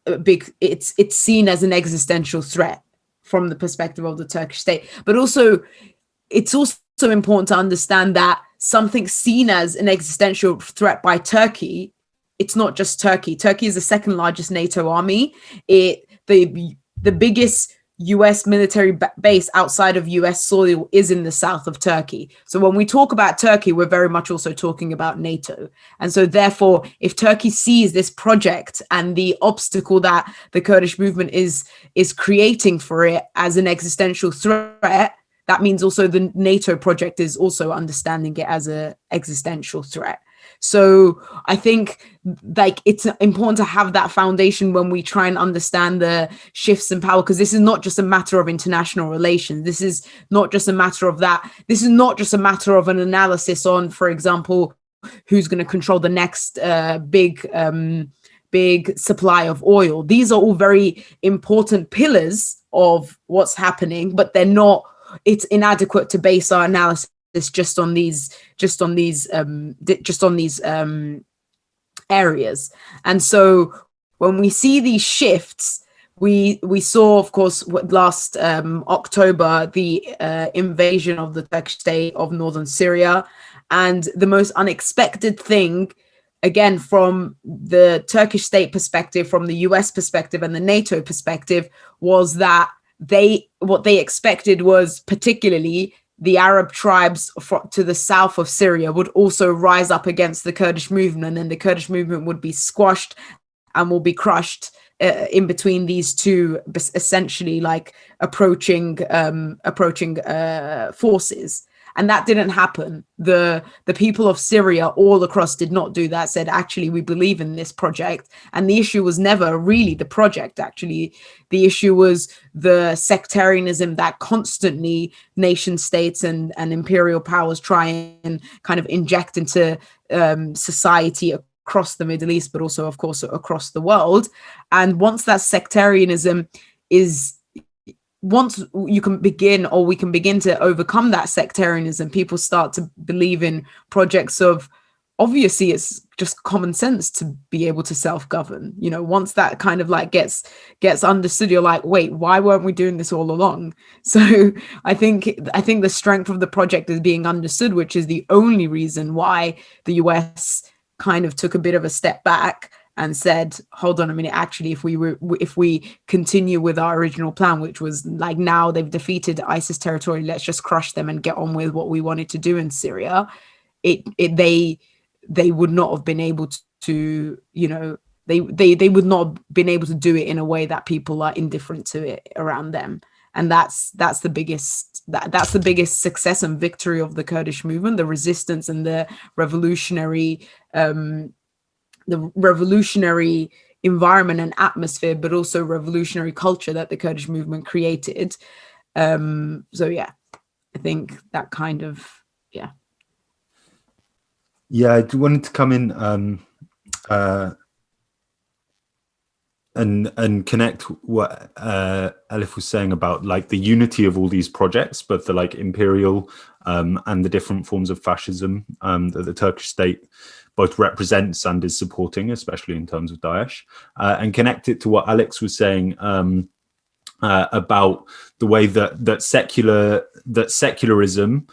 it's seen as an existential threat from the perspective of the Turkish state. But also, it's also important to understand that something seen as an existential threat by Turkey, it's not just Turkey. Turkey is the second largest NATO army. The biggest US military base outside of US soil is in the south of Turkey. So when we talk about Turkey, we're very much also talking about NATO. And so therefore, if Turkey sees this project and the obstacle that the Kurdish movement is creating for it as an existential threat, that means also the NATO project is also understanding it as an existential threat. So I think like it's important to have that foundation when we try and understand the shifts in power, because this is not just a matter of international relations. This is not just a matter of that. This is not just a matter of an analysis on, for example, who's going to control the next big supply of oil. These are all very important pillars of what's happening, but it's inadequate to base our analysis just on these areas. And so when we see these shifts, we saw, of course, last October, the invasion of the Turkish state of Northern Syria. And the most unexpected thing, again, from the Turkish state perspective, from the US perspective and the NATO perspective, was that what they expected was particularly the Arab tribes to the south of Syria would also rise up against the Kurdish movement, and the Kurdish movement would be squashed and will be crushed in between these two, essentially like approaching forces. And that didn't happen. The people of Syria all across did not do that, said, actually, we believe in this project. And the issue was never really the project, actually. The issue was the sectarianism that constantly nation states and imperial powers try and kind of inject into society across the Middle East, but also, of course, across the world. And once that sectarianism once we can begin to overcome that sectarianism, people start to believe in projects of, obviously it's just common sense to be able to self-govern. Once that kind of like gets understood, you're like, wait, why weren't we doing this all along? So I think the strength of the project is being understood, which is the only reason why the US kind of took a bit of a step back and said, hold on a minute, actually, if we continue with our original plan, which was like, now they've defeated ISIS territory, let's just crush them and get on with what we wanted to do in Syria, they would not have been able to, they would not have been able to do it in a way that people are indifferent to it around them. And that's the biggest success and victory of the Kurdish movement, the resistance and the revolutionary environment and atmosphere, but also revolutionary culture that the Kurdish movement created. So yeah, I think that kind of, yeah. Yeah, I wanted to come in and connect what Elif was saying about like the unity of all these projects, both the like imperial and the different forms of fascism that the Turkish state both represents and is supporting, especially in terms of Daesh, and connect it to what Alex was saying about the way that secularism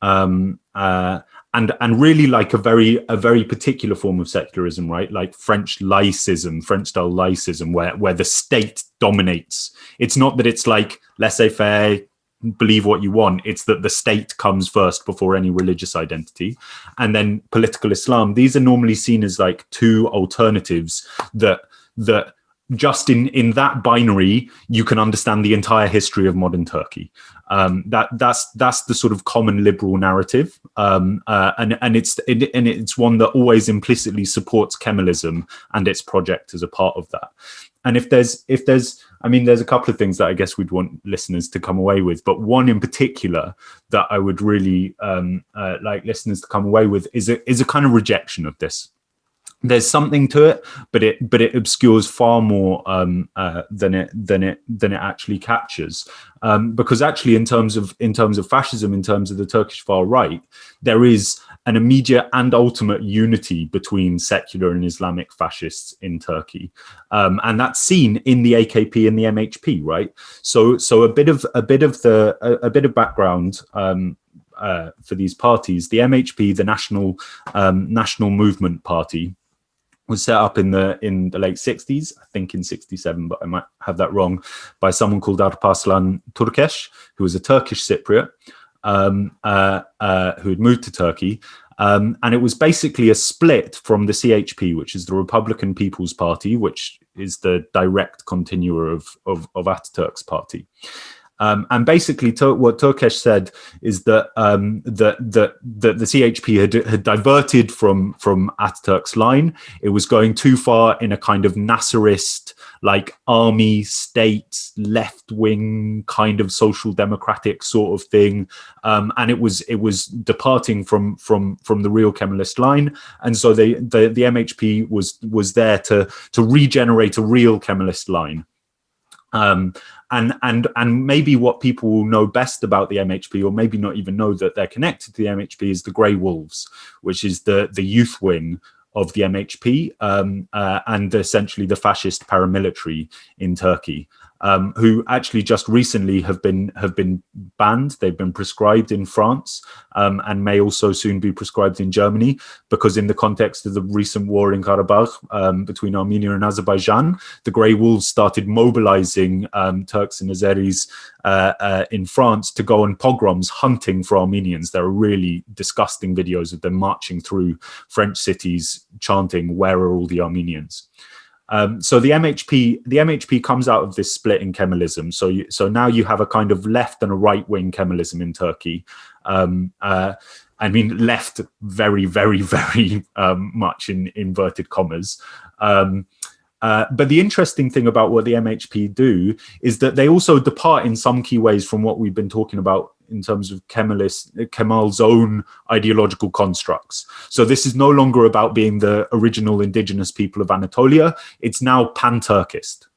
and really like a very particular form of secularism, right? Like French style laicism, where the state dominates. It's not that it's like laissez-faire, believe what you want. It's that the state comes first before any religious identity. And then political Islam. These are normally seen as like two alternatives that just in that binary, you can understand the entire history of modern Turkey. That's the sort of common liberal narrative, and it's one that always implicitly supports Kemalism and its project as a part of that. And if there's a couple of things that I guess we'd want listeners to come away with, but one in particular that I would really like listeners to come away with is a kind of rejection of this. There's something to it, but it obscures far more than it actually captures. Because actually, in terms of fascism, in terms of the Turkish far right, there is an immediate and ultimate unity between secular and Islamic fascists in Turkey, and that's seen in the AKP and the MHP, right? So a bit of background. For these parties, the MHP, the National Movement Party, was set up in the late 60s, I think in 67, but I might have that wrong, by someone called Alparslan Türkeş, who was a Turkish Cypriot who had moved to Turkey. And it was basically a split from the CHP, which is the Republican People's Party, which is the direct continuer of Ataturk's party. And basically, what Türkeş said is that the CHP had diverted from Ataturk's line. It was going too far in a kind of Nasserist, like army state, left wing kind of social democratic sort of thing, and it was departing from the real Kemalist line. And so the MHP was there to regenerate a real Kemalist line. And maybe what people will know best about the MHP, or maybe not even know that they're connected to the MHP, is the Grey Wolves, which is the youth wing of the MHP, and essentially the fascist paramilitary in Turkey, who actually just recently have been banned. They've been prescribed in France, and may also soon be prescribed in Germany, because in the context of the recent war in Karabakh between Armenia and Azerbaijan, the Grey Wolves started mobilizing Turks and Azeris in France to go on pogroms hunting for Armenians. There are really disgusting videos of them marching through French cities chanting, "Where are all the Armenians?" So the MHP comes out of this split in Kemalism. So now you have a kind of left and a right wing Kemalism in Turkey. I mean, left very, very, very much in inverted commas. But the interesting thing about what the MHP do is that they also depart in some key ways from what we've been talking about in terms of Kemal's own ideological constructs. So this is no longer about being the original indigenous people of Anatolia. It's now pan-Turkist.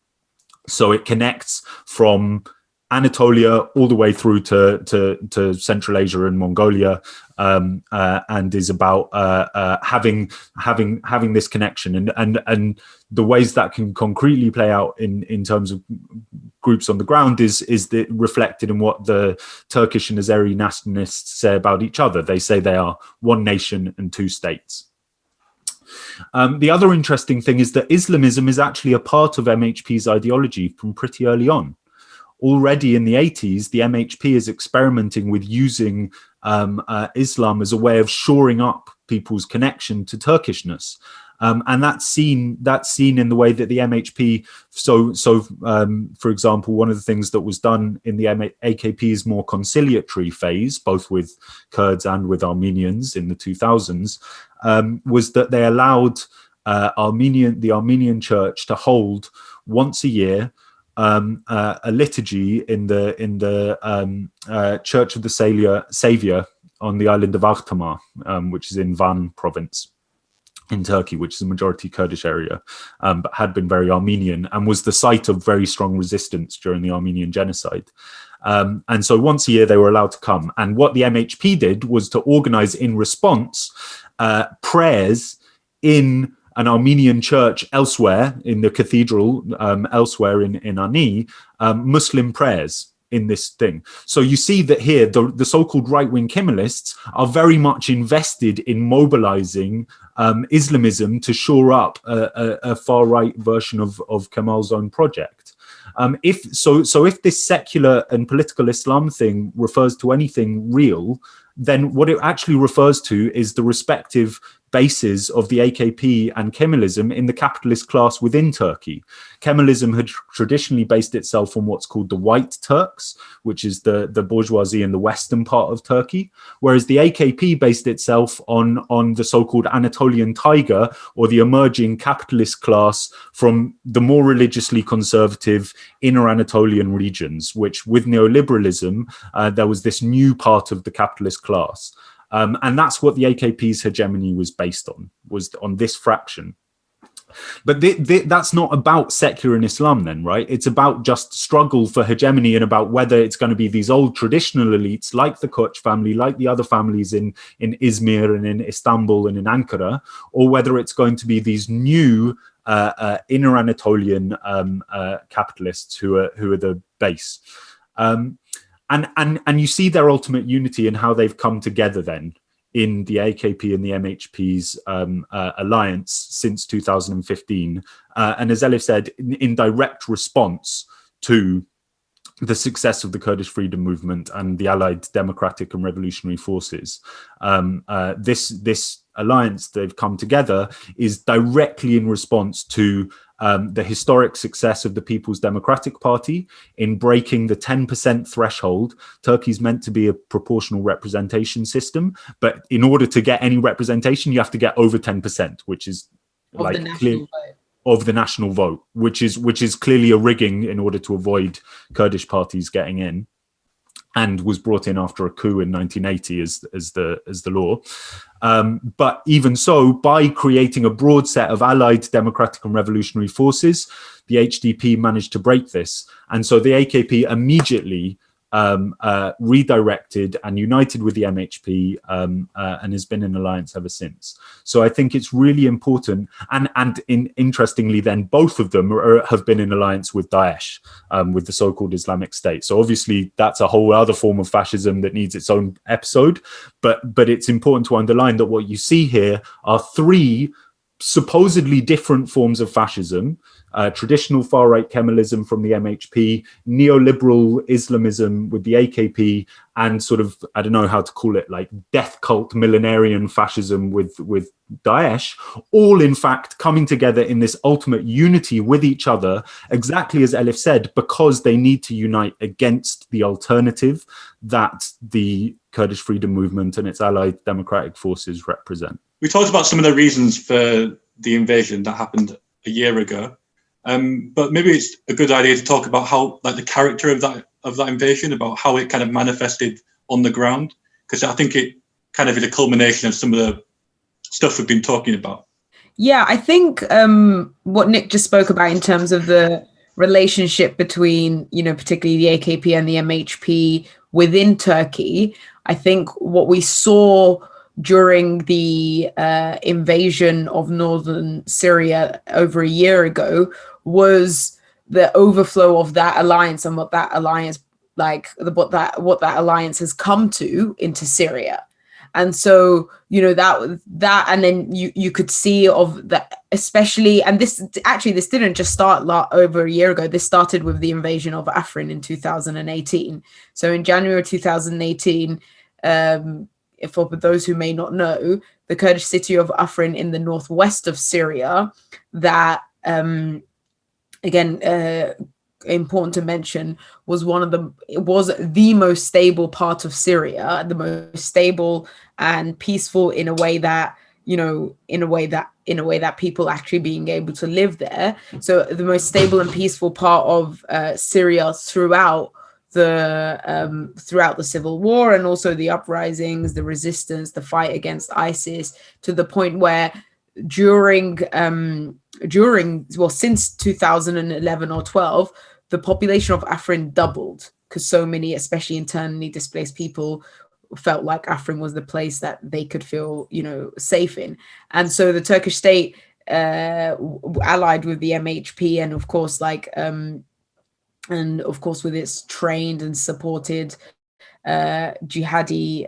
So it connects from Anatolia all the way through to Central Asia and Mongolia, and is about having this connection, and the ways that can concretely play out in terms of groups on the ground is reflected in what the Turkish and Azeri nationalists say about each other. They say they are one nation and two states. The other interesting thing is that Islamism is actually a part of MHP's ideology from pretty early on. Already in the 80s, the MHP is experimenting with using Islam as a way of shoring up people's connection to Turkishness. And that's seen in the way that the MHP, for example, one of the things that was done in the AKP's more conciliatory phase, both with Kurds and with Armenians in the 2000s, was that they allowed the Armenian church to hold once a year a liturgy in the Church of the Saviour on the island of Artama, which is in Van province in Turkey, which is a majority Kurdish area, but had been very Armenian and was the site of very strong resistance during the Armenian genocide. And so once a year they were allowed to come. And what the MHP did was to organize in response prayers in an Armenian church elsewhere, in the cathedral elsewhere in Ani, Muslim prayers in this thing. So you see that here, the so-called right-wing Kemalists are very much invested in mobilizing Islamism to shore up a far-right version of Kemal's own project. If this secular and political Islam thing refers to anything real, then what it actually refers to is the respective bases of the AKP and Kemalism in the capitalist class within Turkey. Kemalism had traditionally based itself on what's called the White Turks, which is the bourgeoisie in the western part of Turkey, whereas the AKP based itself on the so-called Anatolian Tiger, or the emerging capitalist class from the more religiously conservative inner Anatolian regions, which with neoliberalism, there was this new part of the capitalist class. And that's what the AKP's hegemony was based on, was on this fraction. But that's not about secular in Islam then, right? It's about just struggle for hegemony, and about whether it's going to be these old traditional elites like the Koç family, like the other families in Izmir and in Istanbul and in Ankara, or whether it's going to be these new inner Anatolian capitalists who are the base. And you see their ultimate unity in how they've come together then in the AKP and the MHP's alliance since 2015. And as Elif said, in direct response to the success of the Kurdish freedom movement and the allied democratic and revolutionary forces. This alliance they've come together is directly in response to the historic success of the People's Democratic Party in breaking the 10% threshold. Turkey's meant to be a proportional representation system, but in order to get any representation, you have to get over 10%, which is of the national vote, which is clearly a rigging in order to avoid Kurdish parties getting in. and was brought in after a coup in 1980 as the law. But even so, by creating a broad set of allied democratic and revolutionary forces, the HDP managed to break this. And so the AKP immediately redirected and united with the MHP and has been in alliance ever since. So I think it's really important. And interestingly, then both of them have been in alliance with Daesh, with the so-called Islamic State. So obviously that's a whole other form of fascism that needs its own episode. But it's important to underline that what you see here are three supposedly different forms of fascism: traditional far-right Kemalism from the MHP, neoliberal Islamism with the AKP, and sort of, I don't know how to call it, like death cult millenarian fascism with Daesh, all in fact coming together in this ultimate unity with each other, exactly as Elif said, because they need to unite against the alternative that the Kurdish freedom movement and its allied democratic forces represent. We talked about some of the reasons for the invasion that happened a year ago, but maybe it's a good idea to talk about how, like, the character of that invasion, about how it kind of manifested on the ground, because I think it kind of is a culmination of some of the stuff we've been talking about. Yeah, I think what Nick just spoke about in terms of the relationship between, particularly the AKP and the MHP within Turkey, I think what we saw during the invasion of Northern Syria over a year ago was the overflow of that alliance and what that alliance, what that alliance has come to into Syria. And so, that, and then you could see of that, especially, and this didn't just start over a year ago. This started with the invasion of Afrin in 2018. So in January 2018, for those who may not know, the Kurdish city of Afrin in the northwest of Syria, that important to mention, was the most stable part of Syria, the most stable and peaceful in a way that people actually being able to live there. So the most stable and peaceful part of Syria throughout the civil war, and also the uprisings, the resistance, the fight against ISIS, to the point where since 2011 or 12, the population of Afrin doubled, because so many, especially internally displaced people, felt like Afrin was the place that they could feel, safe in. And so the Turkish state, allied with the MHP, and of course, with its trained and supported jihadi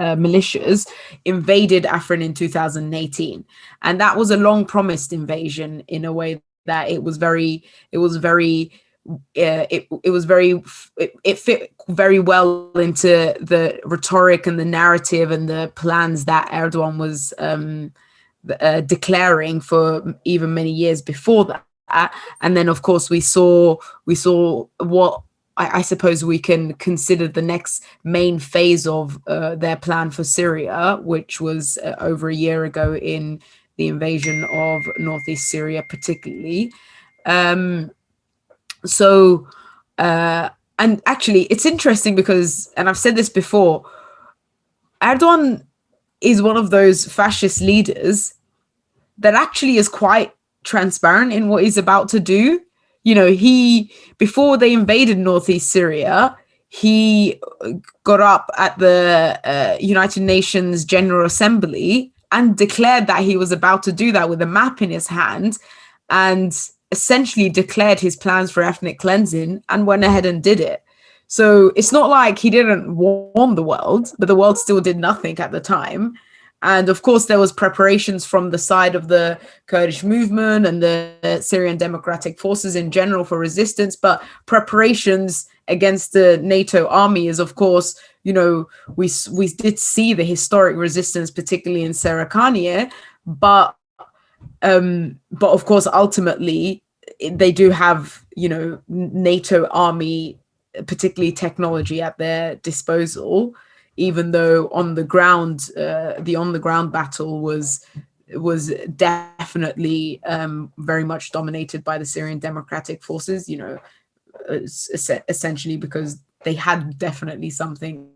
militias, invaded Afrin in 2018, and that was a long promised invasion in a way that it fit very well into the rhetoric and the narrative and the plans that Erdogan was declaring for even many years before that. And then, of course, we saw what I suppose we can consider the next main phase of their plan for Syria, which was over a year ago in the invasion of Northeast Syria, particularly. And actually, it's interesting because, and I've said this before, Erdogan is one of those fascist leaders that actually is quite transparent in what he's about to do. Before they invaded Northeast Syria, he got up at the United Nations General Assembly and declared that he was about to do that with a map in his hand, and essentially declared his plans for ethnic cleansing and went ahead and did it. So it's not like he didn't warn the world, but the world still did nothing at the time. And of course, there was preparations from the side of the Kurdish movement and the Syrian Democratic Forces in general for resistance, but preparations against the NATO army is, of course, we did see the historic resistance, particularly in Serikaniye, but of course, ultimately, they do have, NATO army, particularly technology, at their disposal, even though on the ground, the on-the-ground battle was definitely very much dominated by the Syrian Democratic Forces. essentially because they had definitely something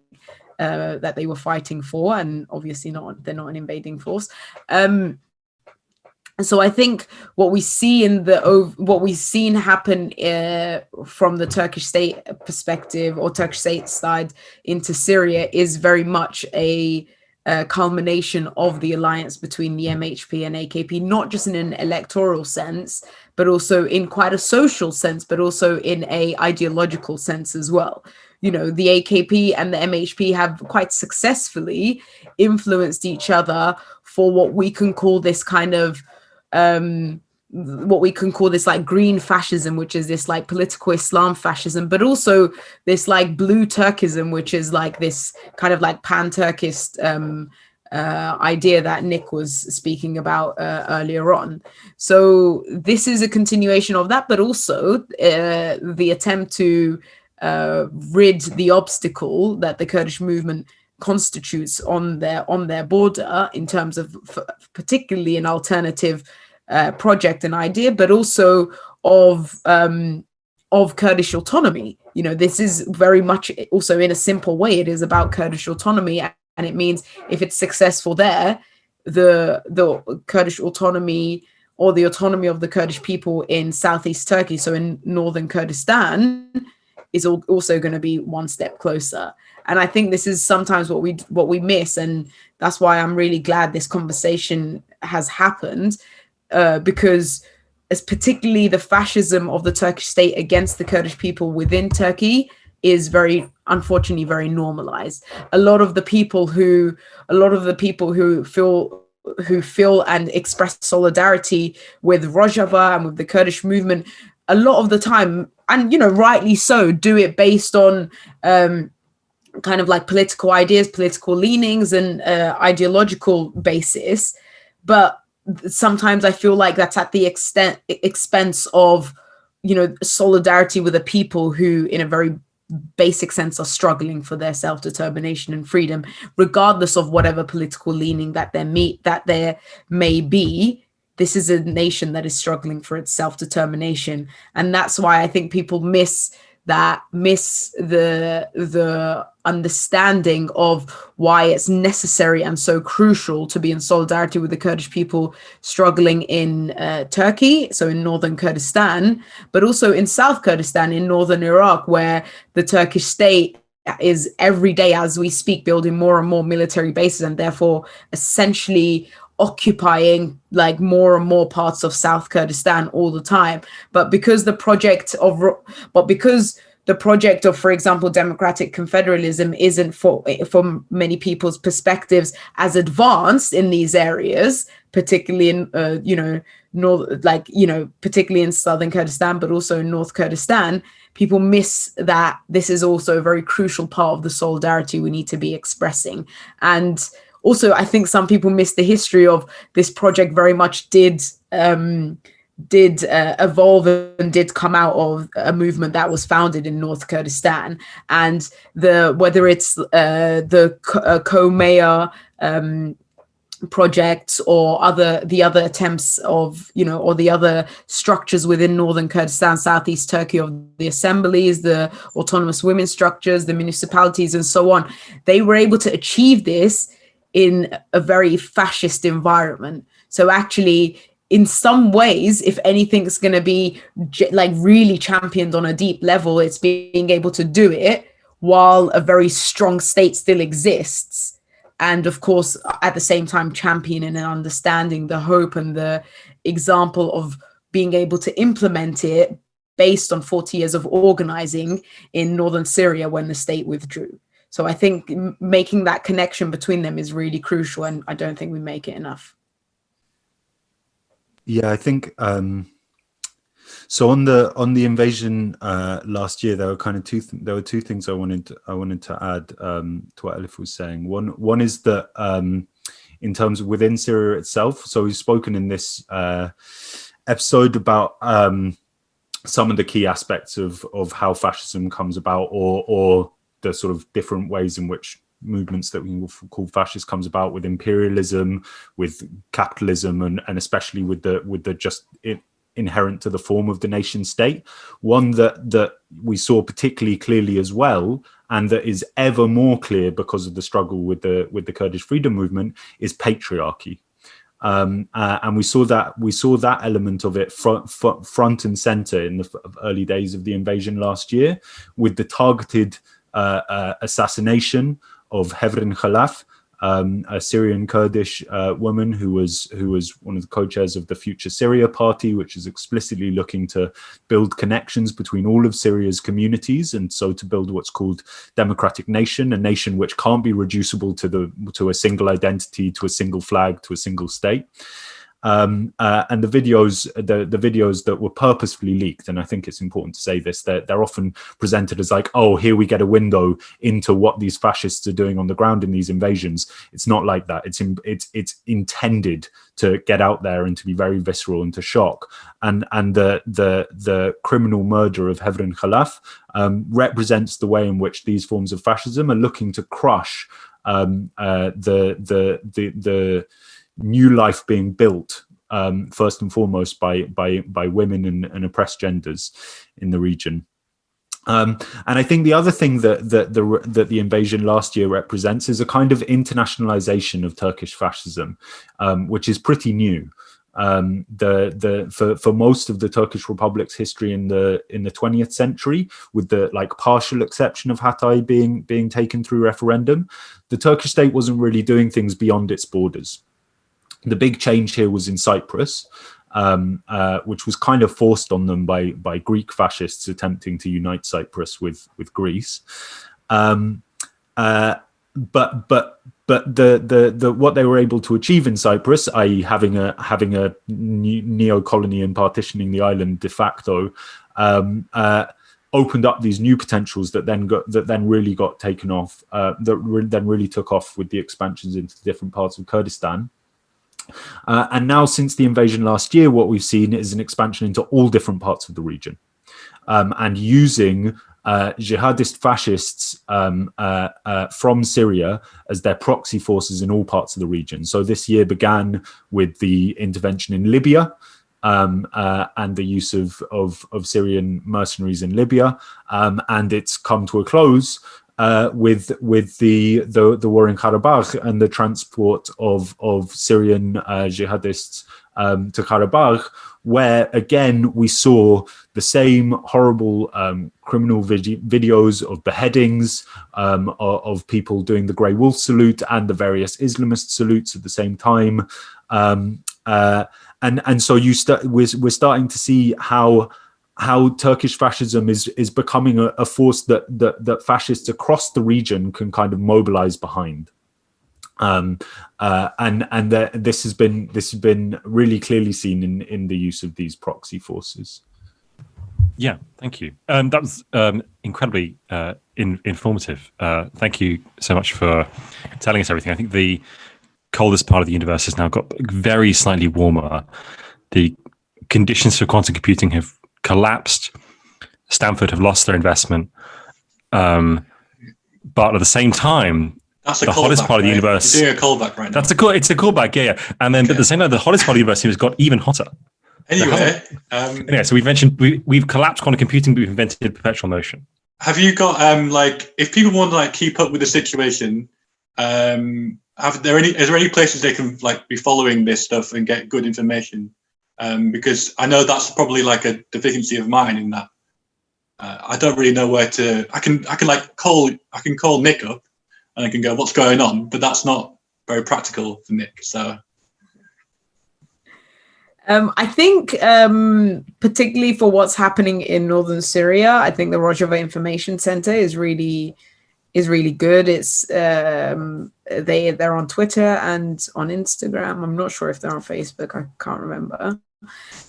that they were fighting for, and obviously they're not an invading force. So I think what we've seen happen from the Turkish state perspective or Turkish state side into Syria is very much a culmination of the alliance between the MHP and AKP, not just in an electoral sense, but also in quite a social sense, but also in a ideological sense as well. You know, the AKP and the MHP have quite successfully influenced each other for what we can call this kind of like green fascism, which is this like political Islam fascism, but also this like blue Turkism, which is like this kind of like pan-Turkist idea that Nick was speaking about earlier on. So this is a continuation of that, but also the attempt to rid the obstacle that the Kurdish movement constitutes on their border in terms of particularly an alternative project and idea, but also of Kurdish autonomy. You know, this is very much also in a simple way, it is about Kurdish autonomy, and it means if it's successful there, the Kurdish autonomy or the autonomy of the Kurdish people in Southeast Turkey, so in northern Kurdistan, is also going to be one step closer. And I think this is sometimes what we miss, and that's why I'm really glad this conversation has happened, because as particularly the fascism of the Turkish state against the Kurdish people within Turkey is unfortunately very normalized. A lot of the people who feel and express solidarity with Rojava and with the Kurdish movement, a lot of the time, and you know, rightly so, do it based on kind of like political ideas, political leanings, and ideological basis. But sometimes I feel like that's at the expense of, you know, solidarity with the people who, in a very basic sense, are struggling for their self-determination and freedom, regardless of whatever political leaning that there may be. This is a nation that is struggling for its self-determination, and that's why I think people miss the understanding of why it's necessary and so crucial to be in solidarity with the Kurdish people struggling in Turkey, so in northern Kurdistan, but also in South Kurdistan, in northern Iraq, where the Turkish state is every day as we speak building more and more military bases and therefore essentially occupying like more and more parts of South Kurdistan all the time. But because the project of, for example, democratic confederalism isn't from many people's perspectives as advanced in these areas, particularly in particularly in southern Kurdistan, but also in North Kurdistan, people miss that this is also a very crucial part of the solidarity we need to be expressing. And also, I think some people miss the history of this project. Very much did evolve and did come out of a movement that was founded in North Kurdistan, and whether it's the co-mayor projects or the other attempts of, you know, or the other structures within northern Kurdistan, Southeast Turkey, of the assemblies, the autonomous women structures, the municipalities, and so on. They were able to achieve this in a very fascist environment. So actually, in some ways, if anything's going to be like really championed on a deep level, it's being able to do it while a very strong state still exists. And of course, at the same time, championing and understanding the hope and the example of being able to implement it based on 40 years of organizing in Northern Syria when the state withdrew. So I think making that connection between them is really crucial, and I don't think we make it enough. Yeah, I think so. On the invasion last year, there were kind of two things I wanted to add to what Elif was saying. One is that in terms of within Syria itself. So we've spoken in this episode about some of the key aspects of how fascism comes about, or the sort of different ways in which movements that we call fascist comes about, with imperialism, with capitalism, and especially with the just inherent to the form of the nation state. One that we saw particularly clearly as well, and that is ever more clear because of the struggle with the Kurdish freedom movement, is patriarchy. And we saw that element of it front and center in the early days of the invasion last year, with the targeted assassination of Hevrin Khalaf, a Syrian Kurdish woman who was one of the co-chairs of the Future Syria Party, which is explicitly looking to build connections between all of Syria's communities, and so to build what's called democratic nation, a nation which can't be reducible to a single identity, to a single flag, to a single state. And the videos that were purposefully leaked, and I think it's important to say this, they're often presented as like, oh, here we get a window into what these fascists are doing on the ground in these invasions. It's not like that. It's intended to get out there and to be very visceral and to shock. And the criminal murder of Hevrin Khalaf represents the way in which these forms of fascism are looking to crush the new life being built, first and foremost by women and oppressed genders in the region. And I think the other thing that the invasion last year represents is a kind of internationalization of Turkish fascism, which is pretty new. For most of the Turkish Republic's history in the 20th century, with the partial exception of Hatay being taken through referendum, the Turkish state wasn't really doing things beyond its borders. The big change here was in Cyprus, which was kind of forced on them by Greek fascists attempting to unite Cyprus with Greece. But the what they were able to achieve in Cyprus, i.e., having a neo-colony and partitioning the island de facto, opened up these new potentials that then really got taken off. Then really took off with the expansions into the different parts of Kurdistan. And now, since the invasion last year, what we've seen is an expansion into all different parts of the region, and using jihadist fascists from Syria as their proxy forces in all parts of the region. So this year began with the intervention in Libya, and the use of Syrian mercenaries in Libya, and it's come to a close with the war in Karabakh and the transport of Syrian jihadists to Karabakh, where again we saw the same horrible criminal videos of beheadings, of people doing the Grey Wolf salute and the various Islamist salutes at the same time, and so we're starting to see how Turkish fascism is becoming a force that fascists across the region can kind of mobilize behind, and this has been really clearly seen in the use of these proxy forces. Yeah, thank you. That was incredibly informative. Thank you so much for telling us everything. I think the coldest part of the universe has now got very slightly warmer. The conditions for quantum computing have collapsed. Stanford have lost their investment, but at the same time, that's the hottest part of the universe. You're doing a callback right now. It's a callback, yeah. And then, but at the same time, the hottest part of the universe has got even hotter. Anyway, so we've collapsed quantum computing, but we've invented perpetual motion. Have you got if people want to keep up with the situation, is there any places they can be following this stuff and get good information? Because I know that's probably a deficiency of mine in that I don't really know where to. I can call Nick up and I can go, what's going on? But that's not very practical for Nick. So I think particularly for what's happening in Northern Syria, I think the Rojava Information Center is really good. It's they're on Twitter and on Instagram. I'm not sure if they're on Facebook. I can't remember.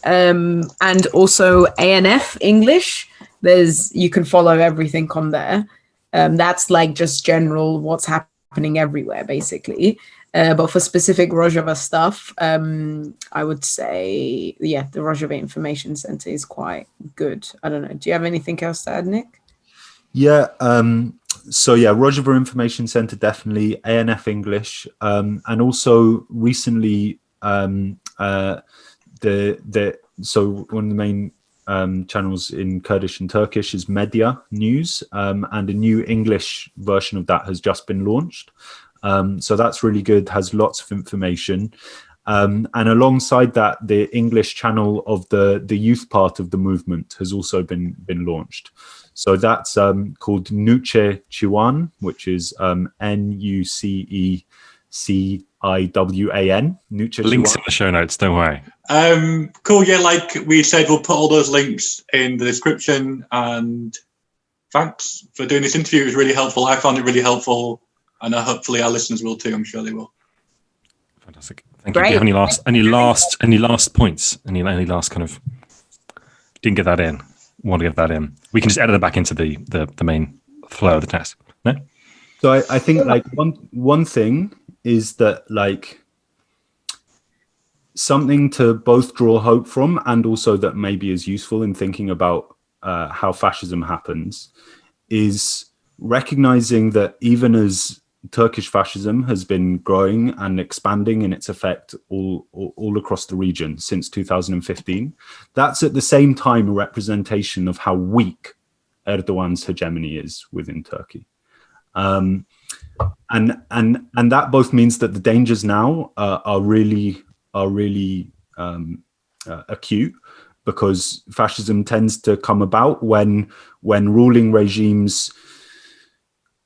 And also ANF English. You can follow everything on there. That's just general what's happening everywhere, basically. But for specific Rojava stuff, I would say, the Rojava Information Center is quite good. I don't know. Do you have anything else to add, Nick? Yeah. Rojava Information Center, definitely. ANF English. And also recently, so one of the main channels in Kurdish and Turkish is Media News, and a new English version of that has just been launched. So that's really good, has lots of information. And alongside that, the English channel of the youth part of the movement has also been launched. So that's called Nuce Ciwan, which is NUCECIWAN. Nuce Links Ciwan. in the show notes, don't worry. Cool. Yeah, like we said, we'll put all those links in the description. And thanks for doing this interview. It was really helpful. I found it really helpful, and hopefully our listeners will too. I'm sure they will. Fantastic. Thank you. Do you have any last points? Any last kind of didn't get that in? Want to get that in? We can just edit it back into the main flow of the test. No. So I think like one thing is that like something to both draw hope from, and also that maybe is useful in thinking about how fascism happens, is recognizing that even as Turkish fascism has been growing and expanding in its effect all across the region since 2015, that's at the same time a representation of how weak Erdogan's hegemony is within Turkey. And that both means that the dangers now are really acute, because fascism tends to come about when ruling regimes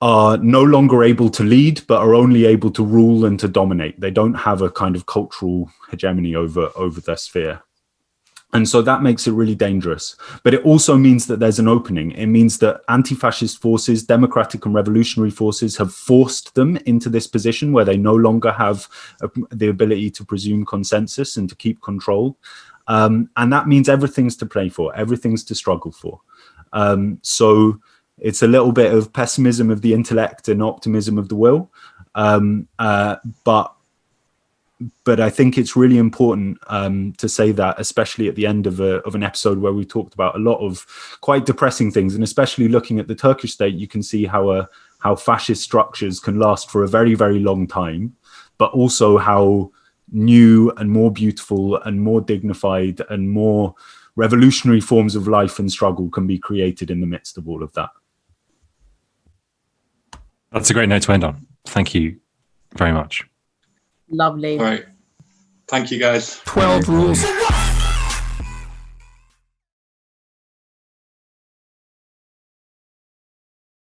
are no longer able to lead, but are only able to rule and to dominate. They don't have a kind of cultural hegemony over their sphere. And so that makes it really dangerous. But it also means that there's an opening. It means that anti-fascist forces, democratic and revolutionary forces, have forced them into this position where they no longer have the ability to presume consensus and to keep control. And that means everything's to play for, everything's to struggle for. So it's a little bit of pessimism of the intellect and optimism of the will. But I think it's really important to say that, especially at the end of an episode where we talked about a lot of quite depressing things, and especially looking at the Turkish state, you can see how fascist structures can last for a very, very long time, but also how new and more beautiful and more dignified and more revolutionary forms of life and struggle can be created in the midst of all of that. That's a great note to end on. Thank you very much. Lovely. All right. Thank you, guys. 12 rules.